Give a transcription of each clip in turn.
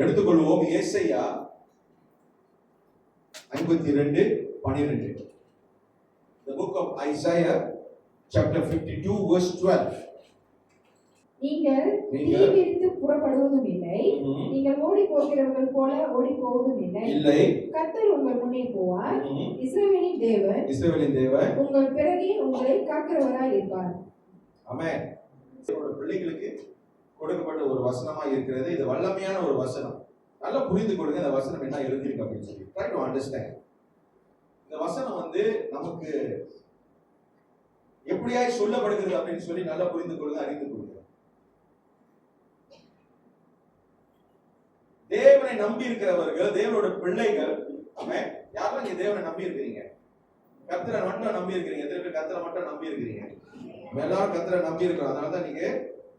எடுத்துக்கொள்வோம். ஏசாயா 52:12. The book of Isaiah chapter 52 verse 12. நீங்கள் தீவிரித்து புறப்படுவதும் இல்லை, நீங்கள் ஓடி போகிறவர்கள் போல ஓடி போவதும் இல்லை. கர்த்தர் உங்கள் முன்னே போவார். இஸ்ரவேலின் தேவன் உங்கள் பிறகே உங்களை காக்கிறவராய் இருப்பார். ஆமென். நம்முடைய பிள்ளைகளுக்கு கொடுக்கப்பட்ட ஒரு வசனமா இருக்கிறது. இது வல்லமையான ஒரு வசனம். நல்லா புரிந்து கொள்ளுங்க இந்த வசனம் என்ன எழுதிருக்கு அப்படின்னு சொல்லி. Try to understand. இந்த வசனம் நமக்கு எப்படியாய் சொல்லப்படுகிறது அப்படின்னு சொல்லி நல்லா புரிந்து கொள்ளுங்க, அறிந்து கொள்ளுங்க. தேவனை நம்பி இருக்கிறவர்கள், தேவனோட பிள்ளைகள், ஆமென். யாரெல்லாம் நீங்க தேவனை நம்பி இருக்கிறீங்க? கர்த்தரை மட்டும் நம்பி இருக்கிறீங்க. எத்தனை பேர் கர்த்தரை மட்டும் நம்பி இருக்கிறீங்க? எல்லாரும் கர்த்தரை நம்பி இருக்கிறோம். அதனால தான் நீங்க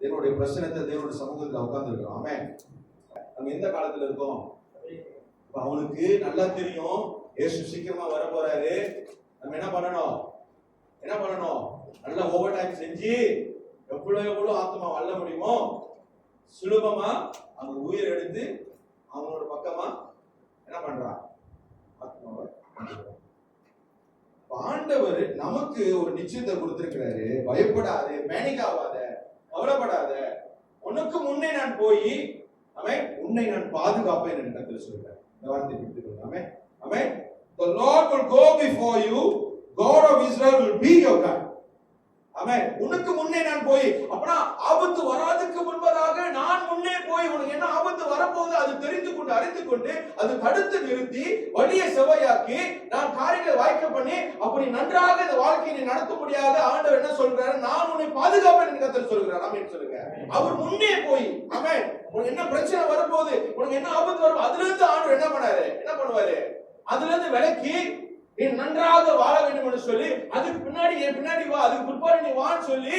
தேவனுடைய பிரசன்னத்தை, தேவனுடைய சமூகத்துல உட்கார்ந்து இருக்கிறோம். ஆமென். நம்ம எந்த காலத்துல இருக்கோம்? அவனுக்கு நல்லா தெரியும் இயேசு சீக்கிரமா வர போறாரு. நம்ம என்ன பண்ணணும்? நல்லா ஓவர் டைம் செஞ்சு எவ்வளவு ஆத்மா வல்ல முடியுமோ சுலபமா அவங்க உயிர் எடுத்து அவங்களோட பக்கமா என்ன பண்றான்? ஆத்மாவை. ஆண்டவர் நமக்கு ஒரு நிச்சயத்தை கொடுத்திருக்கிறாரு. பயப்படாதே, பேனிக் ஆகாத, கவலைப்படாத, உனக்கு முன்னே நான் போய் அவன் உன்னை நான் பாதுகாப்பேன் என்று கர்த்தர் சொல்றார். இந்த வார்த்தை எடுத்துக்கொள்ளுங்க. ஆமென். ஆமென். The Lord will go before you. God of Israel will be your God. ஆமென். உனக்கு முன்னே நான் போய், அப்பனா ஆபத்து வராதுக்கு முன்பதாக நான் முன்னே போய் உனக்கு என்ன ஆபத்து வரப்போகுது அது தெரிந்து கொண்டு அறிந்து கொண்டு அது தடுத்து நிறுத்தி வழியை செவ்வையாக்கி நான் காரியங்களை வாய்க்க பண்ணி அப்படி நன்றாக இந்த வாழ்க்கையை நடத்த முடியாத ஆண்டவர் என்ன சொல்றாரு? நான் உன்னை பாதுகாப்பேன் என்று கர்த்தர் சொல்கிறார். ஆமென் சொல்லுங்க. அவர் முன்னே போய், ஆமென், உனக்கு என்ன பிரச்சனை வரப்போகுது, உனக்கு என்ன ஆபத்து வரும், அதுல இருந்து ஆண்டவர் என்ன பண்ணுவாரு? அதுல இருந்து விலக்கி நீ நன்றாக வாழ வேண்டும் என்று சொல்லி அதுக்கு பின்னாடி என் பின்னாடி வா, அதுக்கு பிற்பாடு நீ வான்னு சொல்லி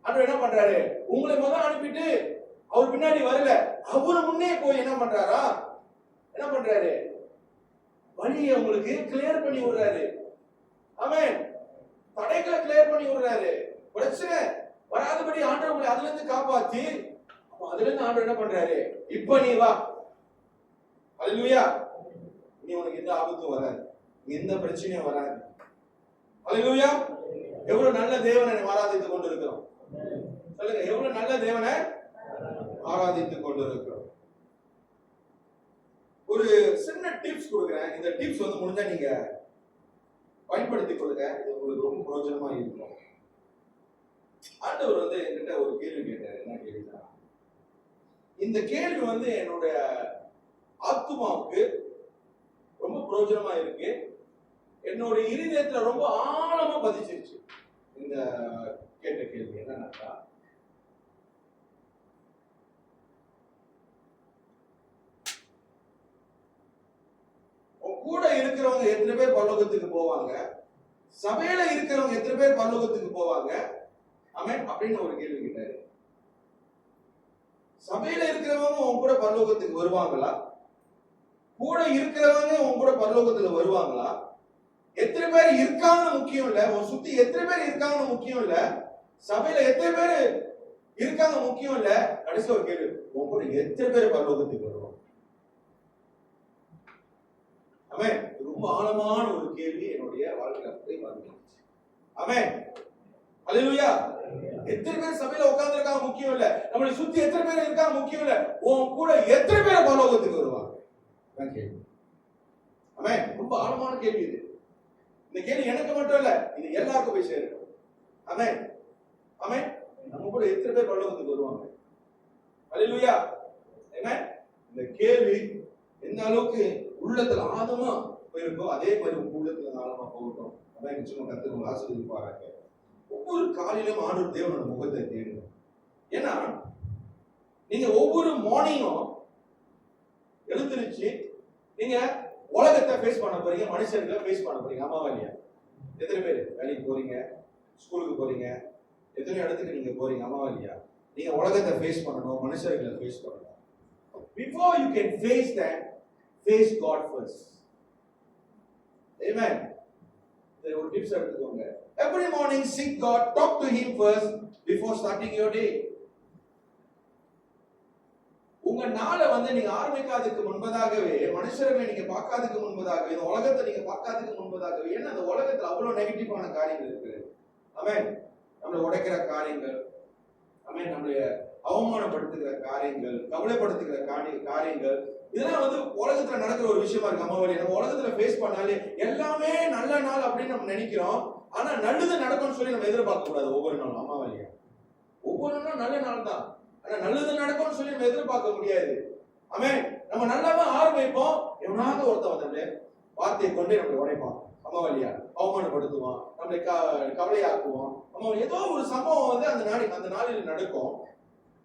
ஆண்டவர் என்ன பண்றாரு? உங்களை முதல் அனுப்பிட்டு அவர் பின்னாடி வரல, அவரு முன்னே போய் என்ன பண்றாரு? வழியை உங்களுக்கு கிளியர் பண்ணி விடுறாரு. ஆமென். தடைகளை கிளியர் பண்ணி விடுறாரு. பிரச்சனை வராதபடி ஆண்டவர் உங்களை அதுல இருந்து காப்பாத்தி அதுல இருந்து ஆண்டவர் என்ன பண்றாரு? இப்ப நீ வா. ஹல்லேலூயா. நீ உனக்கு எந்த ஆபத்தும் வராது, எந்த பிரச்சனையும் வராது. ஹல்லேலூயா. எவ்வளவு நல்ல தேவனை ஆராதித்துக் கொண்டிருக்கிறோம். சொல்லுங்க, எவ்வளவு நல்ல தேவனை ஆராதித்துக் கொண்டிருக்கிறோம். ஒரு சின்ன டிப்ஸ் கொடுக்குறேன். இந்த டிப்ஸ் முடிஞ்சா நீங்க பயன்படுத்திக் கொள்ளுங்க. இது உங்களுக்கு ரொம்ப பிரயோஜனமா இருக்கும். ஆண்டவர் என்கிட்ட ஒரு கேள்வி கேட்டார். என்ன கேள்வினா, இந்த கேள்வி என்னுடைய ஆத்துமாவுக்கு ரொம்ப பிரயோஜனமா இருக்கு. என்னோட இருதயத்துல ரொம்ப ஆழமா பதிச்சிருச்சு. இந்த கேட்ட கேள்வி என்னன்னா, கூட இருக்கிறவங்க எத்தனை பேர் பரலோகத்துக்கு போவாங்க? சபையில இருக்கிறவங்க எத்தனை பேர் பரலோகத்துக்கு போவாங்க? ஆமென் அப்படின்னு ஒரு கேள்வி கேட்டாரு. சபையில இருக்கிறவங்க உன் கூட பரலோகத்துக்கு வருவாங்களா? கூட இருக்கிறவங்க உன் கூட பரலோகத்துல வருவாங்களா? எத்தனை பேர் இருக்காங்கன்னு முக்கியம் இல்ல, உன் சுத்தி எத்தனை பேர் இருக்காங்கன்னு முக்கியம் இல்ல, சபையில எத்தனை பேர் இருக்காங்க முக்கியம் இல்ல. கடைசி ஒரு கேள்வி, உன் கூட எத்தனை பேர் பரலோகத்துக்கு வருவாங்க? ஆமென். ரொம்ப ஆழமான ஒரு கேள்வி என்னுடைய வாழ்க்கையில அப்படியே வந்துச்சு. ஆமென். ஹல்லேலூயா. எத்தனை பேர் சபையில உட்கார்ந்து இருக்காங்க முக்கியம் இல்ல, நம்மளை சுத்தி எத்தனை பேர் இருக்காங்க முக்கியம் இல்ல, உன் கூட எத்தனை பேர் பரலோகத்துக்கு வருவாங்க? கேள்வி. ஆமென். ரொம்ப ஆழமான கேள்வி இது. இந்த கேள்வி எனக்கு மட்டும் இல்ல, இது எல்லாருக்கும் போய் சேரும். ஆமென். ஆமென். நம்ம கூட எத்தனை பேர் பரலோகத்துக்கு வருவாங்க? ஹல்லேலூயா. ஆமென். இந்த கேள்வி எந்த அளவுக்கு உள்ளத்துல ஆழமா போயிருக்கோ அதே மாதிரி உங்க உள்ளத்துல ஆழமா போகட்டும். ஆமென். நிச்சயமா கர்த்தர் உங்களை ஆசீர்வதிப்பாராக. ஒவ்வொரு காலையிலும் ஆண்டவர் தேவனோட முகத்தை தேடணும். ஏன்னா நீங்க ஒவ்வொரு மார்னிங்கும் எழுந்திருச்சு நீங்க உலகத்தை ஃபேஸ் பண்ண போறீங்க, மனுஷர்களை ஃபேஸ் பண்ண போறீங்க. ஆமாவா இல்லையா? எத்தனை பேர் வேலைக்கு போறீங்க, ஸ்கூலுக்கு போறீங்க, எத்தனை இடத்துக்கு நீங்க போறீங்க? ஆமாவா இல்லையா? நீங்க உலகத்தை ஃபேஸ் பண்ணணும், மனுஷர்களை ஃபேஸ் பண்ணணும். Before you can face them, face God first. Amen. There are tips எடுத்துக்கோங்க. Every morning seek God, talk to Him first before starting your day. உங்க நாளை வந்து நீங்க ஆரம்பிக்காததுக்கு முன்பதாகவே, மனுஷர்களை நீங்க பார்க்காததுக்கு முன்பதாகவே, இந்த உலகத்தை நீங்க பார்க்காததுக்கு முன்பதாகவே, ஏன்னா அந்த உலகத்துல அவ்வளவு நெகட்டிவான காரியங்கள் இருக்கு. ஆமென். நம்மளை உடைக்கிற காரியங்கள், ஆமென், நம்மளை அவமானப்படுத்துகிற காரியங்கள், கவலைப்படுத்துகிற காரியங்கள், இதெல்லாம் வந்து உலகத்துல நடக்கிற ஒரு விஷயமா இருக்கு. அம்மாவளி நம்ம உலகத்துல ஃபேஸ் பண்ணாலே எல்லாமே நல்ல நாள் அப்படின்னு நம்ம நினைக்கிறோம். ஆனா நல்லது நடக்கும்னு சொல்லி நம்ம எதிர்பார்க்க கூடாது. ஒவ்வொரு நாளும் அம்மாவளியா ஒவ்வொரு நாளும் நல்ல நாள் தான். ஆனா நல்லது நடக்கும்னு சொல்லி நம்ம எதிர்பார்க்க முடியாது. ஆமென். நம்ம நல்லாவே ஆரம்பிப்போம். எவனாவது ஒருத்தன் வந்து வார்த்தையை கொண்டு நம்மளை உடைப்பான். அம்மாவளியா அவமானப்படுத்துவான், நம்மளை கவலையாக்குவான். அம்மாவளி ஏதோ ஒரு சம்பவம் வந்து அந்த நாளில் நடக்கும்.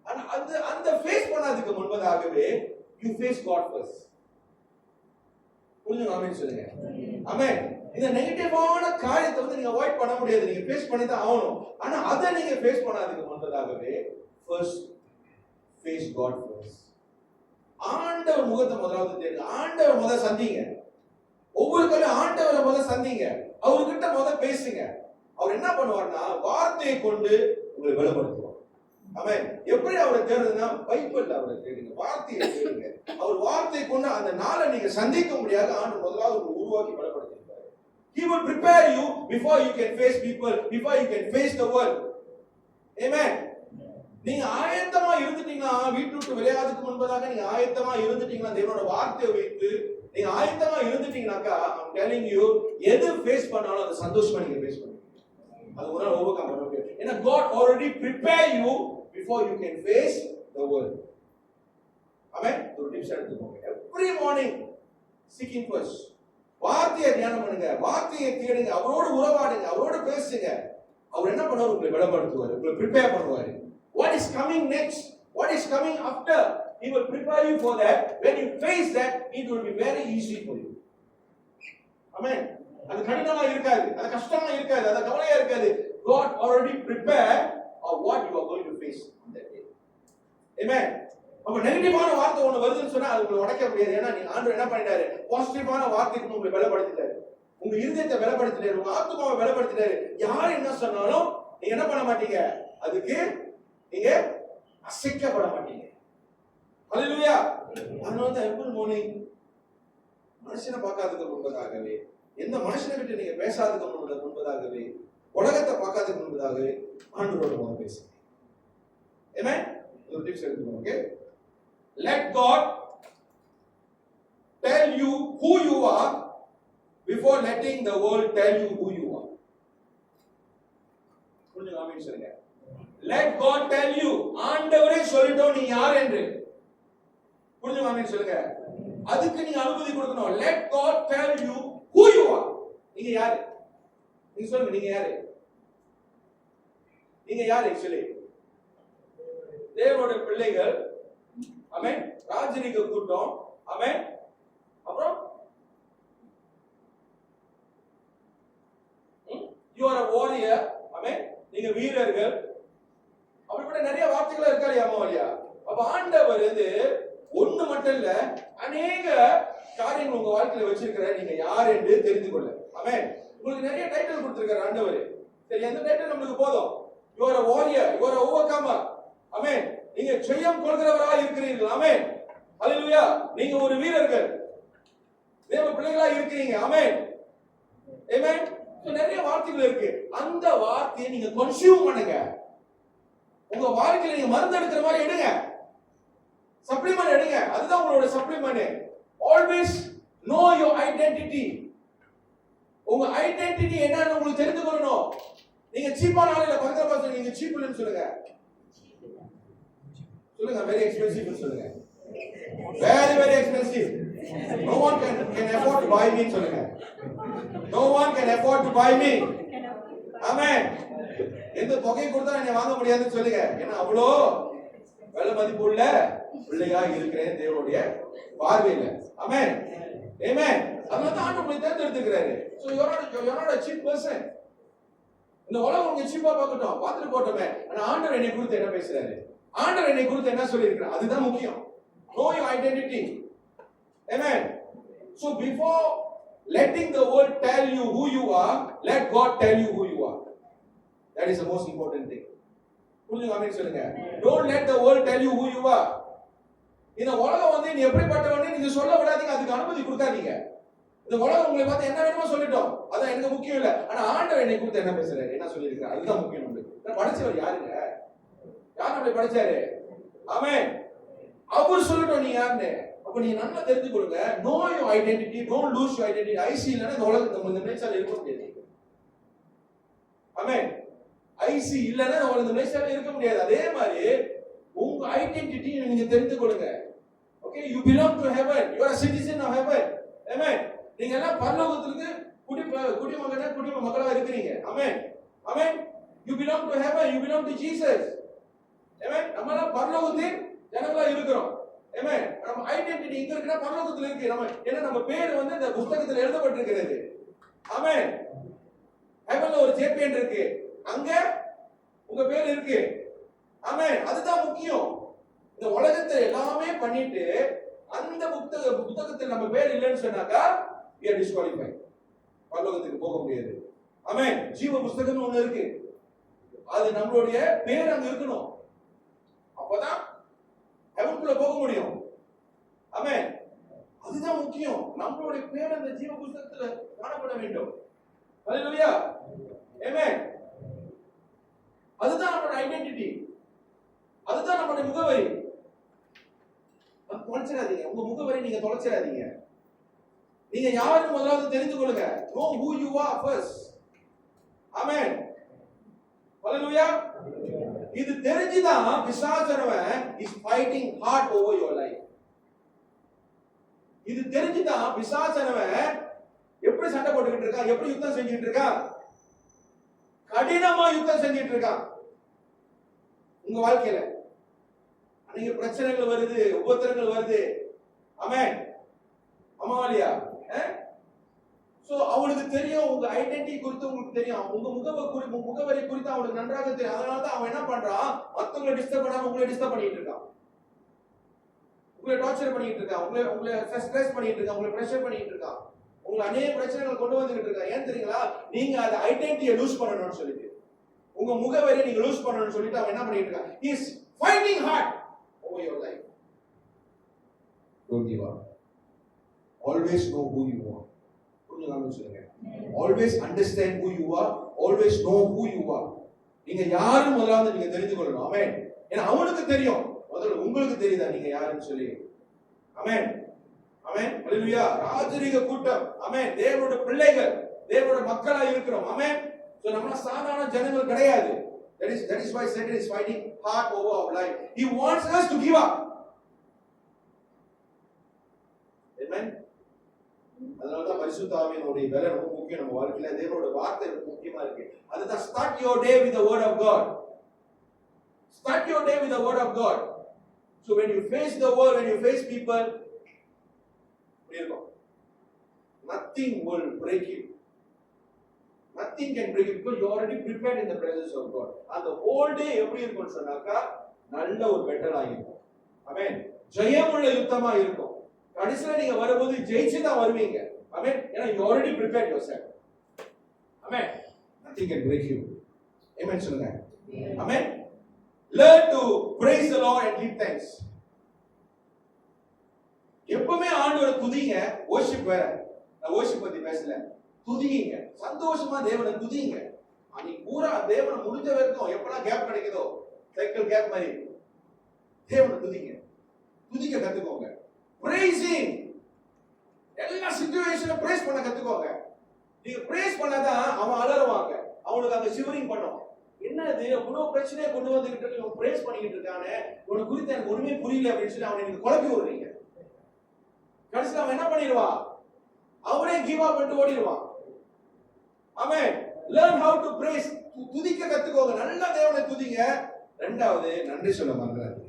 ஆனா அந்த ஃபேஸ் பண்ணாததுக்கு முன்பதாகவே you face God first. புரியுங்க? ஆமென் சொல்லுங்க. ஆமென். இந்த நெகட்டிவான காரியத்தை வந்து நீங்க அவாய்ட் பண்ண முடியாது. நீங்க ஃபேஸ் பண்ணி தான் ஆகணும். ஆனா அதை நீங்க ஃபேஸ் பண்ணாததுக்கு முன்பதாகவே first face God first. ஆண்டவர் முகத்தை முதலாவது தேடுங்க. ஆண்டவர் முதல்ல சந்திங்க. ஒவ்வொரு காலையும் ஆண்டவரை முதல்ல சந்திங்க. அவர்கிட்ட முதல்ல பேசுங்க. அவர் என்ன பண்ணுவார்னா வார்த்தையை கொண்டு உங்களை பலப்படுத்துவார். ஆமென். எப்படி அவரை தேடுறதுன்னா பைபிள்ல அவரை தேடுங்க, வார்த்தையை தேடுங்க. அவர் வார்த்தையை கொண்டு அந்த நாளை நீங்க சந்திக்க முடியாது. ஆண்டவர் முதலாவது உங்களை உருவாக்கி பலப்படுத்திருப்பார். He will prepare you before you can face people, before you can face the world. Amen. நீங்க ஆயத்தமா இருந்துட்டீங்கன்னா, வீட்டு விட்டு விளையாடுறதுக்கு முன்பதாக நீங்க ஆயத்தமா இருந்துட்டீங்கன்னா, தேவனோட வார்த்தையை வைத்து நீங்க ஆயத்தமா இருந்துட்டீங்கன்னாக்கா, I'm telling you, எது ஃபேஸ் பண்ணாலும் அது சந்தோஷமா நீங்க ஃபேஸ் பண்ணுவீங்க. அது உங்களால ஓவர்கம் பண்ண முடியாது. ஏன்னா God already prepare you before you can face the world. ஆமென். ஒரு டிப்ஸ் எடுத்துக்கோங்க. Every morning seeking first. வார்த்தையை தியானம் பண்ணுங்க, வார்த்தையை தேடுங்க, அவரோடு உறவாடுங்க, அவரோடு பேசுங்க. அவர் என்ன பண்ணுவார்? உங்களை பலப்படுத்துவார், உங்களை ப்ரிப்பேர் பண்ணுவார். What is coming next? What is coming after? He will prepare you for that. When you face that, it will be very easy for you. Amen. அது கடினமா இருக்காது, அது கஷ்டமா இருக்காது, அது கவலையா இருக்காது. God already prepared of what you are going to face on that day. Amen. அப்ப நெகட்டிவான வார்த்தை ஒண்ணு வருதுன்னு சொன்னா அது உங்களை உடைக்க முடியாது. ஏன்னா நீங்க ஆண்டவர் என்ன பண்ணிட்டாரு? பாசிட்டிவான வார்த்தைக்கு உங்களை பலப்படுத்திட்டாரு, உங்க இருதயத்தை பலப்படுத்திட்டாரு, உங்க ஆத்துமாவை பலப்படுத்திட்டாரு. யார் என்ன சொன்னாலும் நீங்க என்ன பண்ண மாட்டீங்க, அதுக்கு நீங்க அசைக்கப்பட மாட்டீங்க. ஹல்லேலூயா. அதனால தான் எவ்ரி மார்னிங் மனுஷனை பார்க்காததுக்கு முன்பதாகவே, எந்த மனுஷனை கிட்ட நீங்க பேசாததுக்கு முன்பதாகவே, உலகத்தை பார்க்காததுக்கு முன்பதாகவே ஆண்டவரோட பேசுங்க. ஆமென். ஒரு டிப்ஸ் எடுத்துக்கோங்க. Okay. Let God tell you who you are before letting the world tell you who you are. புரியுதா? ஆமென் சொல்லுங்க. Let God tell you. ஆண்டவரே சொல்லிட்டோம் நீ யார் என்று. புரியுதா? ஆமென் சொல்லுங்க. அதுக்கு நீங்க அனுமதி கொடுக்கணும். Let God tell you who you are. நீங்க யாரு? நீங்க சொல்லுங்க, நீங்க யாரு? நீங்க யாரு? ஆக்சுவலி தேவனுடைய பிள்ளைகள். ஆமென். ராஜரிக கூட்டம். ஆமென். அப்புறம் you are a warrior. ஆமென். நீங்க வீரர்கள். அப்படிப்பட்ட நிறைய வார்த்தைகள் இருக்கா இல்லையா அம்மாவலியா? அப்ப ஆண்டவர் வந்து ஒண்ணு மட்டும் இல்ல, அநேக காரியங்கள் உங்க வாழ்க்கையில வச்சிருக்கிறார், நீங்க யார் என்று தெரிந்து கொள்ள. ஆமென். உங்களுக்கு நிறைய டைட்டில் கொடுத்திருக்காரு ஆண்டவர். சரி, எந்த டைட்டில் நமக்கு போதும்? you are a warrior, you are a overcomer. ஆமென். நீங்க ஜெயம் கொள்கிறவராக இருக்கிறீர்கள். ஆமென். ஹல்லேலூயா. நீங்க ஒரு வீரர்கள், தேவ பிள்ளைகளா இருக்கிறீங்க. ஆமென். ஆமென். நிறைய வார்த்தைகள் இருக்கு. அந்த வார்த்தையை நீங்க கன்சியூம் பண்ணுங்க. உங்க வாழ்க்கையில நீங்க மருந்து எடுக்கிற மாதிரி எடுங்க, சப்ளிமெண்ட் எடுங்க. அதுதான் உங்களோட supplement. Always no your identity. உங்க ஐடென்டிட்டி என்னன்னு உங்களுக்கு தெரிந்து கொள்ளணும். நீங்க சீப்பான ஆளு இல்ல. பக்கத்துல பார்த்து நீங்க சீப் இல்லன்னு சொல்லுங்க. சொல்லுங்க, very expensive சொல்லுங்க. Very very expensive. No one can afford to buy me சொல்லுங்க. No one can afford to buy me. Amen. எந்த தொகை கொடுத்தா என்ன வாங்க முடியாதுன்னு சொல்லுங்க. ஏன்னா அவ்வளோ விலை மதிப்புள்ள பிள்ளையா இருக்கிறேன் தேவனுடைய பார்வையில. ஆமென். ஆமென். அதனால தான் ஆண்டவர் உங்களை தேர்ந்தெடுத்திருக்கிறாரு. So you're not a cheap person. இந்த உலகம் உங்க சீப்பா பார்க்கட்டும், பார்த்துட்டு போட்டோமே. ஆனா ஆண்டவர் என்னை குறித்து என்ன பேசுறாரு, ஆண்டவர் என்னை குறித்து என்ன சொல்லியிருக்கிறார், அதுதான் முக்கியம். Know your identity. Amen. So before letting the world tell you who you are, let God tell you who you are. That is the most important thing. புரியுதா? ஆமென் சொல்லுங்க. Don't let the world tell you who you are. இந்த உலகம் வந்து நீ எப்படிப்பட்டவன்னு நீங்க சொல்ல விடாதீங்க, அதுக்கு அனுமதி கொடுக்காதீங்க. இந்த உலகம் உங்களை பார்த்து என்ன வேணுமோ சொல்லிட்டோம், அதான் எனக்கு முக்கியம் இல்ல. ஆனா ஆண்டவர் என்னை குறித்து என்ன பேசுறாரு, என்ன சொல்லியிருக்கிறார், அதுதான் முக்கியம். நம்மளுக்கு படிச்சவர் யாருங்க, யார் நம்மளை படிச்சாரு? ஆமென். அவர் சொல்லட்டும் நீ யாருன்னு. அப்ப நீங்க நல்லா தெரிஞ்சு கொடுங்க. Know your identity, don't lose your identity. ஐசி இல்லைன்னா இந்த உலகத்துல இந்த நேச்சர்ல இருக்க முடியாது. ஆமென். ஐசி இல்லைன்னா இந்த நேச்சர்ல இருக்க முடியாது. அதே மாதிரி உங்க ஐடென்டிட்டி நீங்க தெரிந்து கொள்ளுங்க. Okay, you belong to heaven, you are a citizen of heaven. ஆமென். நீங்க எல்லாம் பரலோகத்துக்கு குடிமக்களா இருக்கிறீங்க. ஆமென். ஆமென். You belong to heaven, you belong to Jesus. ஆமென். நம்ம எல்லாம் பரலோகத்தின் ஜனங்களா இருக்கிறோம். ஆமென். நம்ம ஐடென்டிட்டி எங்க இருக்குன்னா பரலோகத்துல இருக்கு. நம்ம ஏன்னா நம்ம பேர் வந்து இந்த புத்தகத்துல எழுதப்பட்டிருக்கிறது. ஆமென். ஹெவன்ல ஒரு சாம்பியன் இருக்கு, அங்க உங்க பேர் இருக்கு. ஆமென். அதுதான் முக்கியம். இந்த உலகத்தை எல்லாமே பண்ணிட்டு அந்த புத்தகத்தில் நம்ம பேர் இல்லைன்னு சொன்னாக்கா we are disqualified. பரலோகத்துக்கு போக முடியாது. ஆமென். ஜீவ புத்தகம் ஒண்ணு இருக்கு, அது நம்மளுடைய பேர் அங்க இருக்கணும், அப்பதான் ஹெவன்குள்ள போக முடியும். ஆமென். அதுதான் முக்கியம். நம்மளுடைய பேர் அந்த ஜீவ புத்தகத்துல காணப்பட வேண்டும். ஹல்லேலூயா. ஆமென். அதுதான் நம்மளுடைய ஐடென்டிட்டி, அதுதான் நம்மளுடைய முகவரி. தொலைச்சிடாதீங்க உங்க முகவரி, நீங்க தொலைச்சிடாதீங்க. நீங்க யாருன்னு முதலாவது தெரிந்து கொள்ளுங்க. know who you are first. ஆமென். ஹல்லேலூயா. இது தெரிஞ்சுதான் பிசாசனவன் is fighting hard over your life. இது தெரிஞ்சுதான் பிசாசனவன் எப்படி சண்டை போட்டுக்கிட்டு இருக்கான், எப்படி யுத்தம் செஞ்சுட்டு இருக்கான், கடினமா யுத்தம் செஞ்சுட்டு இருக்கான் உங்க வாழ்க்கையில. அன்னைக்கு பிரச்சனைகள் வருது, உபத்திரங்கள் வருது. ஆமென். அம்மாவாலியா. சோ அவனுக்கு தெரியும், உங்க ஐடென்டிட்டி குறித்து உங்களுக்கு தெரியும், உங்க முகவரி குறித்து அவனுக்கு நன்றாக தெரியும். அதனால தான் அவன் என்ன பண்றான், மத்தவங்களை டிஸ்டர்ப் பண்ணாம உங்களை டிஸ்டர்ப் பண்ணிட்டு இருக்கான், உங்களை டார்ச்சர் பண்ணிட்டு இருக்கான், உங்களை ஸ்ட்ரெஸ் பண்ணிட்டு இருக்கான், உங்களை பிரஷர் பண்ணிட்டு இருக்கான், உங்களை அநேக பிரச்சனைகள் கொண்டு வந்துகிட்டு இருக்கான். ஏன் தெரியுங்களா, நீங்க அந்த ஐடென்டிட்டியை லூஸ் பண்ணணும்னு சொல்லிட்டு, உங்க முகவரியை நீங்க லூஸ் பண்ணணும்னு சொல்லிட்டு அவன் என்ன பண்ணிட்டு இருக்கான், he is fighting hard over your life. Don't give up. Always know who you are. புரிஞ்சுக்காம சொல்லுங்க. Always understand who you are. Always know who you are. நீங்க யாரு முதலாவது நீங்க தெரிந்து கொள்ளணும். ஆமென். ஏன்னா அவனுக்கு தெரியும், முதல்ல உங்களுக்கு தெரியுதா நீங்க யாருன்னு சொல்லி. ஆமென். ஆமென். ஹல்லேலூயா. ராஜரீக கூட்டம். ஆமென். தேவனுடைய பிள்ளைகள், தேவனுடைய மக்களா இருக்கிறோம். ஆமென். சோ நம்ம சாதாரண ஜனங்கள் கிடையாது. That is why Satan is fighting hard over our life. He wants us to give up. Amen. அதனாலதான் பரிசுத்த ஆவியினுடைய வேலை ரொம்ப முக்கியம் நம்ம வாழ்க்கையில. தேவனுடைய வார்த்தை ரொம்ப முக்கியமா இருக்கு. அதுதான் start your day with the word of God. Start your day with the word of God. So when you face the world, when you face people, nothing will break you. Nothing can break you because you are already prepared in the presence of God. And the whole day எப்படி இருக்கும்னு சொன்னாக்கா நல்ல ஒரு பெட்டலா இருக்கும். ஆமென். ஜெயமுள்ள யுத்தமா இருக்கும். கடைசில நீங்க வரும்போது ஜெயிச்சு தான் வருவீங்க. ஆமென். ஏன்னா you already prepared yourself. Amen. Nothing can break you. ஆமென் சொல்லுங்க. ஆமென். Learn to praise the Lord and give thanks. எப்பவுமே ஆண்டவரை துதிங்க. worship வேற, நான் worship பத்தி பேசல. துதிங்க, சந்தோஷமா தேவனை துதிங்க. அன்னைக்கு பூரா தேவனை முடிஞ்ச வரைக்கும் எப்பலாம் கேப் கிடைக்குதோ, சைக்கிள் கேப் மாதிரி தேவனை துதிங்க. துதிக்க கத்துக்கோங்க. praising, எல்லா சிச்சுவேஷன்ல praise பண்ண கத்துக்கோங்க. நீங்க praise பண்ணாதான் அவன் அலறுவாங்க, அவனுக்கு அந்த ஷிவரிங் பண்ணும். என்னது இவ்வளவு பிரச்சனையை கொண்டு வந்துகிட்டு இவன் praise பண்ணிக்கிட்டு இருக்கானே, உனக்கு குறித்து எனக்கு ஒண்ணுமே புரியல அப்படின்னு சொல்லி அவனை நீங்க குழப்பி விடுறீங்க. கடைசியில் அவன் என்ன பண்ணிடுவான், அவனே கிவ் அப் பண்ணிட்டு ஓடிடுவான். ஆமென். learn how to praise. துதிக்க கத்துக்கோங்க. நல்ல தேவனை துதிங்க. இரண்டாவது நன்றி சொல்ல மறந்துடாதீங்க.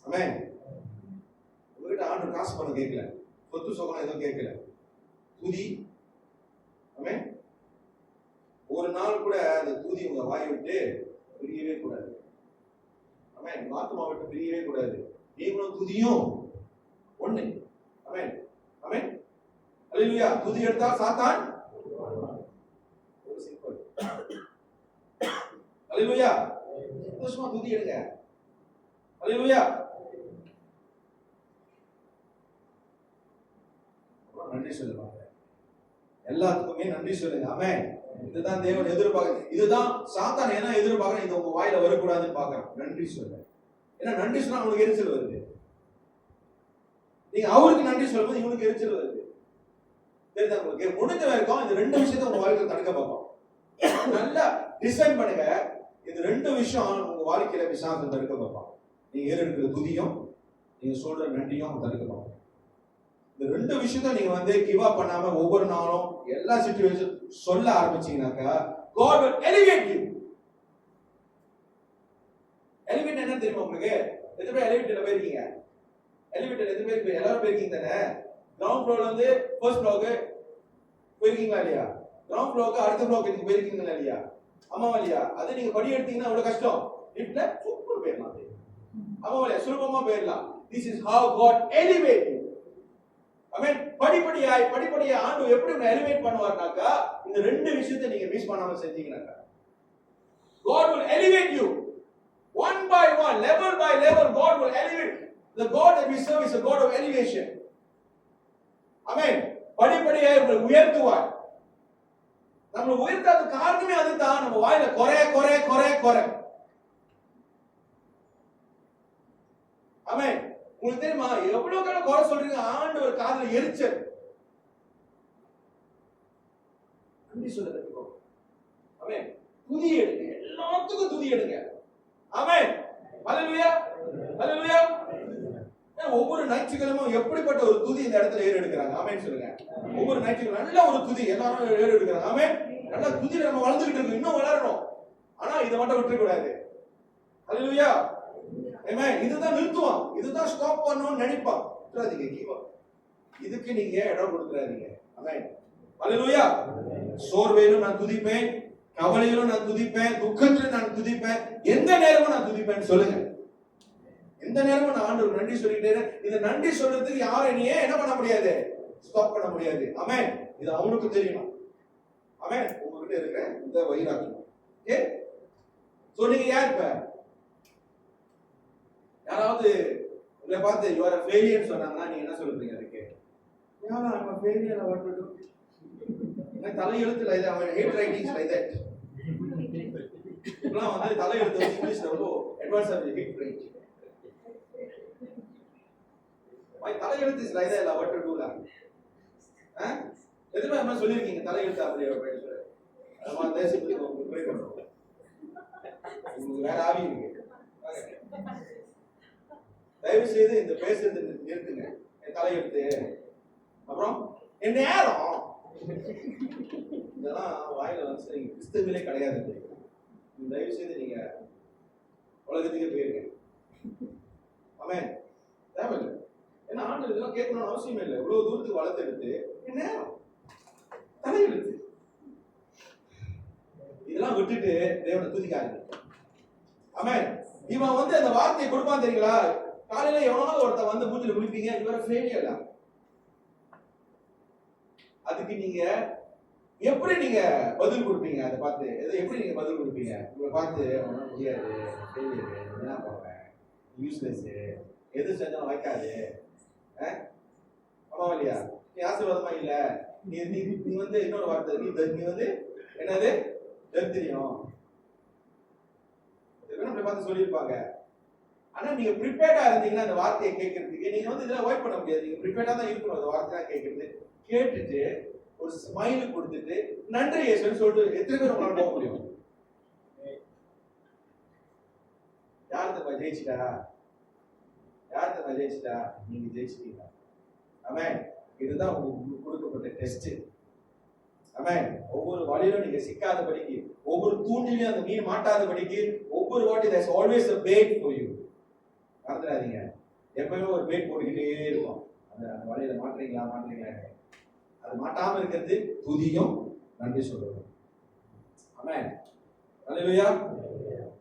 ஆமென். உங்ககிட்ட ஆண்டவர் காசு பண்ண கேட்கல, சொத்து சொகம் எதுவும் கேட்கல, துதி. ஆமென். ஒரு நாள் கூட அந்த துதி உங்க வாயை விட்டு பிரியவே கூடாது. ஆமென். உங்க ஆத்மா விட்டு பிரியவே கூடாது. நீங்களும் துதியும் ஒண்ணு. ஆமென். ஆமென். ஹல்லேலூயா. துதி எடுத்தா சாத்தான் ஒரு சிம்பிள். ஹல்லேலூயா. சந்தோஷமா துதி எடுங்க. ஹல்லேலூயா. நன்றி சொல்லுவாங்க. எல்லாத்துக்குமே நன்றி சொல்லுங்க. ஆமென். இதுதான் தேவன் எதிர்பார்க்க. இதுதான் சாத்தான் என்ன எதிர்பார்க்கறான், இது உங்க வாயில வரக்கூடாதுன்னு பார்க்கறான். நன்றி சொல்லுங்க. ஏன்னா நன்றி சொன்னா அவனுக்கு எரிச்சல் வருது. நீங்க அவருக்கு நன்றி சொல்லும்போது இவனுக்கு எரிச்சல் வருது. தெரியுதா உங்களுக்கு? முடிஞ்ச வரைக்கும் இந்த ரெண்டு விஷயத்தை உங்க வாழ்க்கையில தடுக்க பார்ப்போம். நல்லா டிசைன் பண்ணுங்க. இந்த ரெண்டு விஷயம் உங்க வாழ்க்கையில விசாரத்தை தடுக்க பார்ப்போம். நீங்க ஏறெடுக்கிற துதியும் நீங்க சொல்ற நன்றியும் தடுக்க பார்ப்போம். இந்த ரெண்டு விஷயத்த நீங்க கிவ் அப் பண்ணாம ஒவ்வொரு நாளும் எல்லா சிச்சுவேஷன் சொல்ல ஆரம்பிச்சீங்கன்னாக்கா God will elevate you. Elevate என்ன தெரியுமா உங்களுக்கு? எத்தனை பேர் எலிவேட்டர்ல போயிருக்கீங்க? எலிவேட்டர் எத்தனை பேர் எல்லாரும் போயிருக்கீங்க தானே? கிரவுண்ட் ஃப்ளோர்ல இருந்து ஃபர்ஸ்ட் ஃப்ளோருக்கு போயிருக்கீங்களா இல்லையா? கிரவுண்ட் ஃப்ளோருக்கு அடுத்த ஃப்ளோருக்கு நீங்க போயிருக்கீங்களா இல்லையா? ஆமாவா இல்லையா? அது நீங்க படி எடுத்தீங்கன்னா அவ்வளவு கஷ்டம். லிஃப்ட்ல சூப்பர் போயிடலாம். ஆமாவா இல்லையா? சுலபமா போயிடலாம். This is how God elevate you. ஆமென். படிப்படியாய் ஆண்டவர் எப்படி உங்களை எலிவேட் பண்ணுவார்னாக்கா இந்த ரெண்டு விஷயத்தை நீங்க மிஸ் பண்ணாம செஞ்சீங்கன்னாக்கா God will elevate you. One by one, level by level, God will elevate. The God that we serve is a God of elevation. Amen. படிப்படியாய் உங்களை உயர்த்துவார். நம்மளை உயர்த்தாத காரணமே அதுதான். நம்ம வாயில குறை. ஆமென். உங்களுக்கு தெரியுமா எவ்வளவு காலம் குறை சொல்றீங்க, ஆண்டவர் காதுல எரிச்சல். நன்றி சொல்ல கத்துக்கோ. ஆமென். துதி எடுங்க, எல்லாத்துக்கும் துதி எடுங்க. ஆமென். ஹல்லேலூயா, ஹல்லேலூயா. ஒவ்வொரு ஞாயிற்றுக்கிழமையும் எப்படிப்பட்ட ஒரு துதி இந்த இடத்துல ஏறெடுக்கிறாங்க. ஆமென் சொல்லுங்க. ஒவ்வொரு ஞாயிற்றுக்கிழமை நல்ல ஒரு துதி எல்லாரும் ஏறெடுக்கிறாங்க. ஆமென். நல்ல துதியில நம்ம வளர்ந்துகிட்டு இருக்கோம், இன்னும் வளரணும். ஆனா இதை மட்டும் விட்டுற கூடாது. ஹல்லேலூயா. ஆமென். இதுதான் நிறுத்துவான், இதுதான் ஸ்டாப் பண்ணணும்னு நினைப்பான். விட்டுறாதீங்க, கீவ் அப். இதுக்கு நீங்க இடம் கொடுத்துறாதீங்க. ஆமென். ஹல்லேலூயா. சோர்விலும் நான் துதிப்பேன், கவலையிலும் நான் துதிப்பேன், துக்கத்திலும் நான் துதிப்பேன், எந்த நேரமும் நான் துதிப்பேன் சொல்லுங்க. எந்த நேரமும் நான் ஆண்டவருக்கு நன்றி சொல்லிட்டே. இந்த நன்றி சொல்றதுக்கு யாரும் நீ என்ன பண்ண முடியாது, ஸ்டாப் பண்ண முடியாது. ஆமென். இது அவனுக்கு தெரியணும். ஆமென். உங்ககிட்ட இருக்கிற இந்த வைராக்கியம். ஓகே. சோ நீங்க யார்? இப்ப யாராவது உங்களை பார்த்து you are a failure சொன்னாங்கன்னா நீங்க என்ன சொல்றீங்க அதுக்கு? யாரா I'm a failure what to do? நான் தலையெழுத்து like that, hate writings like that. இப்பலாம் தலையெழுத்து இங்கிலீஷ்ல advance of hit writing. My தலையெழுத்து is like that, what to do lah. எதுமே நம்ம சொல்லிருக்கீங்க தலையெழுத்து அப்படி அப்படின்னு சொல்லி. நம்ம தேசத்துக்கு உங்களுக்கு ப்ரே பண்றோம். உங்களுக்கு வேற ஆவி இருக்கு. தயவு செய்து இந்த பேசுறது நிறுத்துங்க. என் தலையெழுத்து அப்புறம் என் நேரம் இதெல்லாம் வாயில நீங்க கிறிஸ்தவங்களே கிடையாது. தயவு செய்து நீங்க உலகத்துக்கே போயிருங்க. ஆமென். தேவையில்லை. ஏன்னா ஆண்டு இதெல்லாம் கேட்கணும்னு அவசியம் இல்லை. இவ்வளவு தூரத்துக்கு வளர்த்து எடுத்து என் நேரம் தலையெழுத்து இதெல்லாம் விட்டுட்டு தேவனை துதிக்காதீங்க. ஆமென். இவன் அந்த வார்த்தையை கொடுப்பான் தெரியுங்களா? காலையில எவனாவது ஒருத்தன் மூஞ்சில குளிப்பீங்க, இவர ஃபெயிலியர் தான். அதுக்கு நீங்க எப்படி நீங்க பதில் கொடுப்பீங்க? அதை பார்த்து எப்படி நீங்க பதில் கொடுப்பீங்க? உங்களை பார்த்து ஒன்றும் முடியாது, ஃபெயிலியர், என்ன போவேன், யூஸ்லெஸ், எது செஞ்சாலும் வைக்காது, ஆமா இல்லையா? நீ ஆசீர்வாதமா இல்ல, நீ நீ இன்னொரு வார்த்தை நீ என்னது தெரியும் நம்மளை பார்த்து சொல்லியிருப்பாங்க. ஆனா நீங்க ப்ரிப்பேர்டா இருந்தீங்கன்னா அந்த வார்த்தையை கேட்கறதுக்கு நீங்க இதெல்லாம் அவாய்ட் பண்ண முடியாது. நீங்க ப்ரிப்பேர்டா தான் இருக்கணும். அந்த வார்த்தையெல்லாம் கேட்கறது கேட்டுட்டு ஒரு ஸ்மைல் கொடுத்துட்டு நன்றி இயேசுன்னு சொல்லிட்டு எத்தனை பேர் உங்களால போக முடியும்? யாருக்கு ஜெயிச்சிட்டா? யாருக்கு ஜெயிச்சிட்டா? நீங்க ஜெயிச்சிட்டீங்க. ஆமென். இதுதான் உங்களுக்கு கொடுக்கப்பட்ட டெஸ்ட். ஆமென். ஒவ்வொரு வழியிலும் நீங்க சிக்காதபடிக்கு, ஒவ்வொரு தூண்டிலையும் அந்த மீன் மாட்டாதபடிக்கு, ஒவ்வொரு வாட்டி there's always a bait for you. மறந்துடாதீங்க. எப்பவுமே ஒரு பேட் போட்டுக்கிட்டே இருக்கும். அந்த வழியில மாட்டீங்களா? அது மாட்டாம இருக்கிறது துதியும் நன்றி சொல்றது. ஆமென். ஹல்லேலூயா,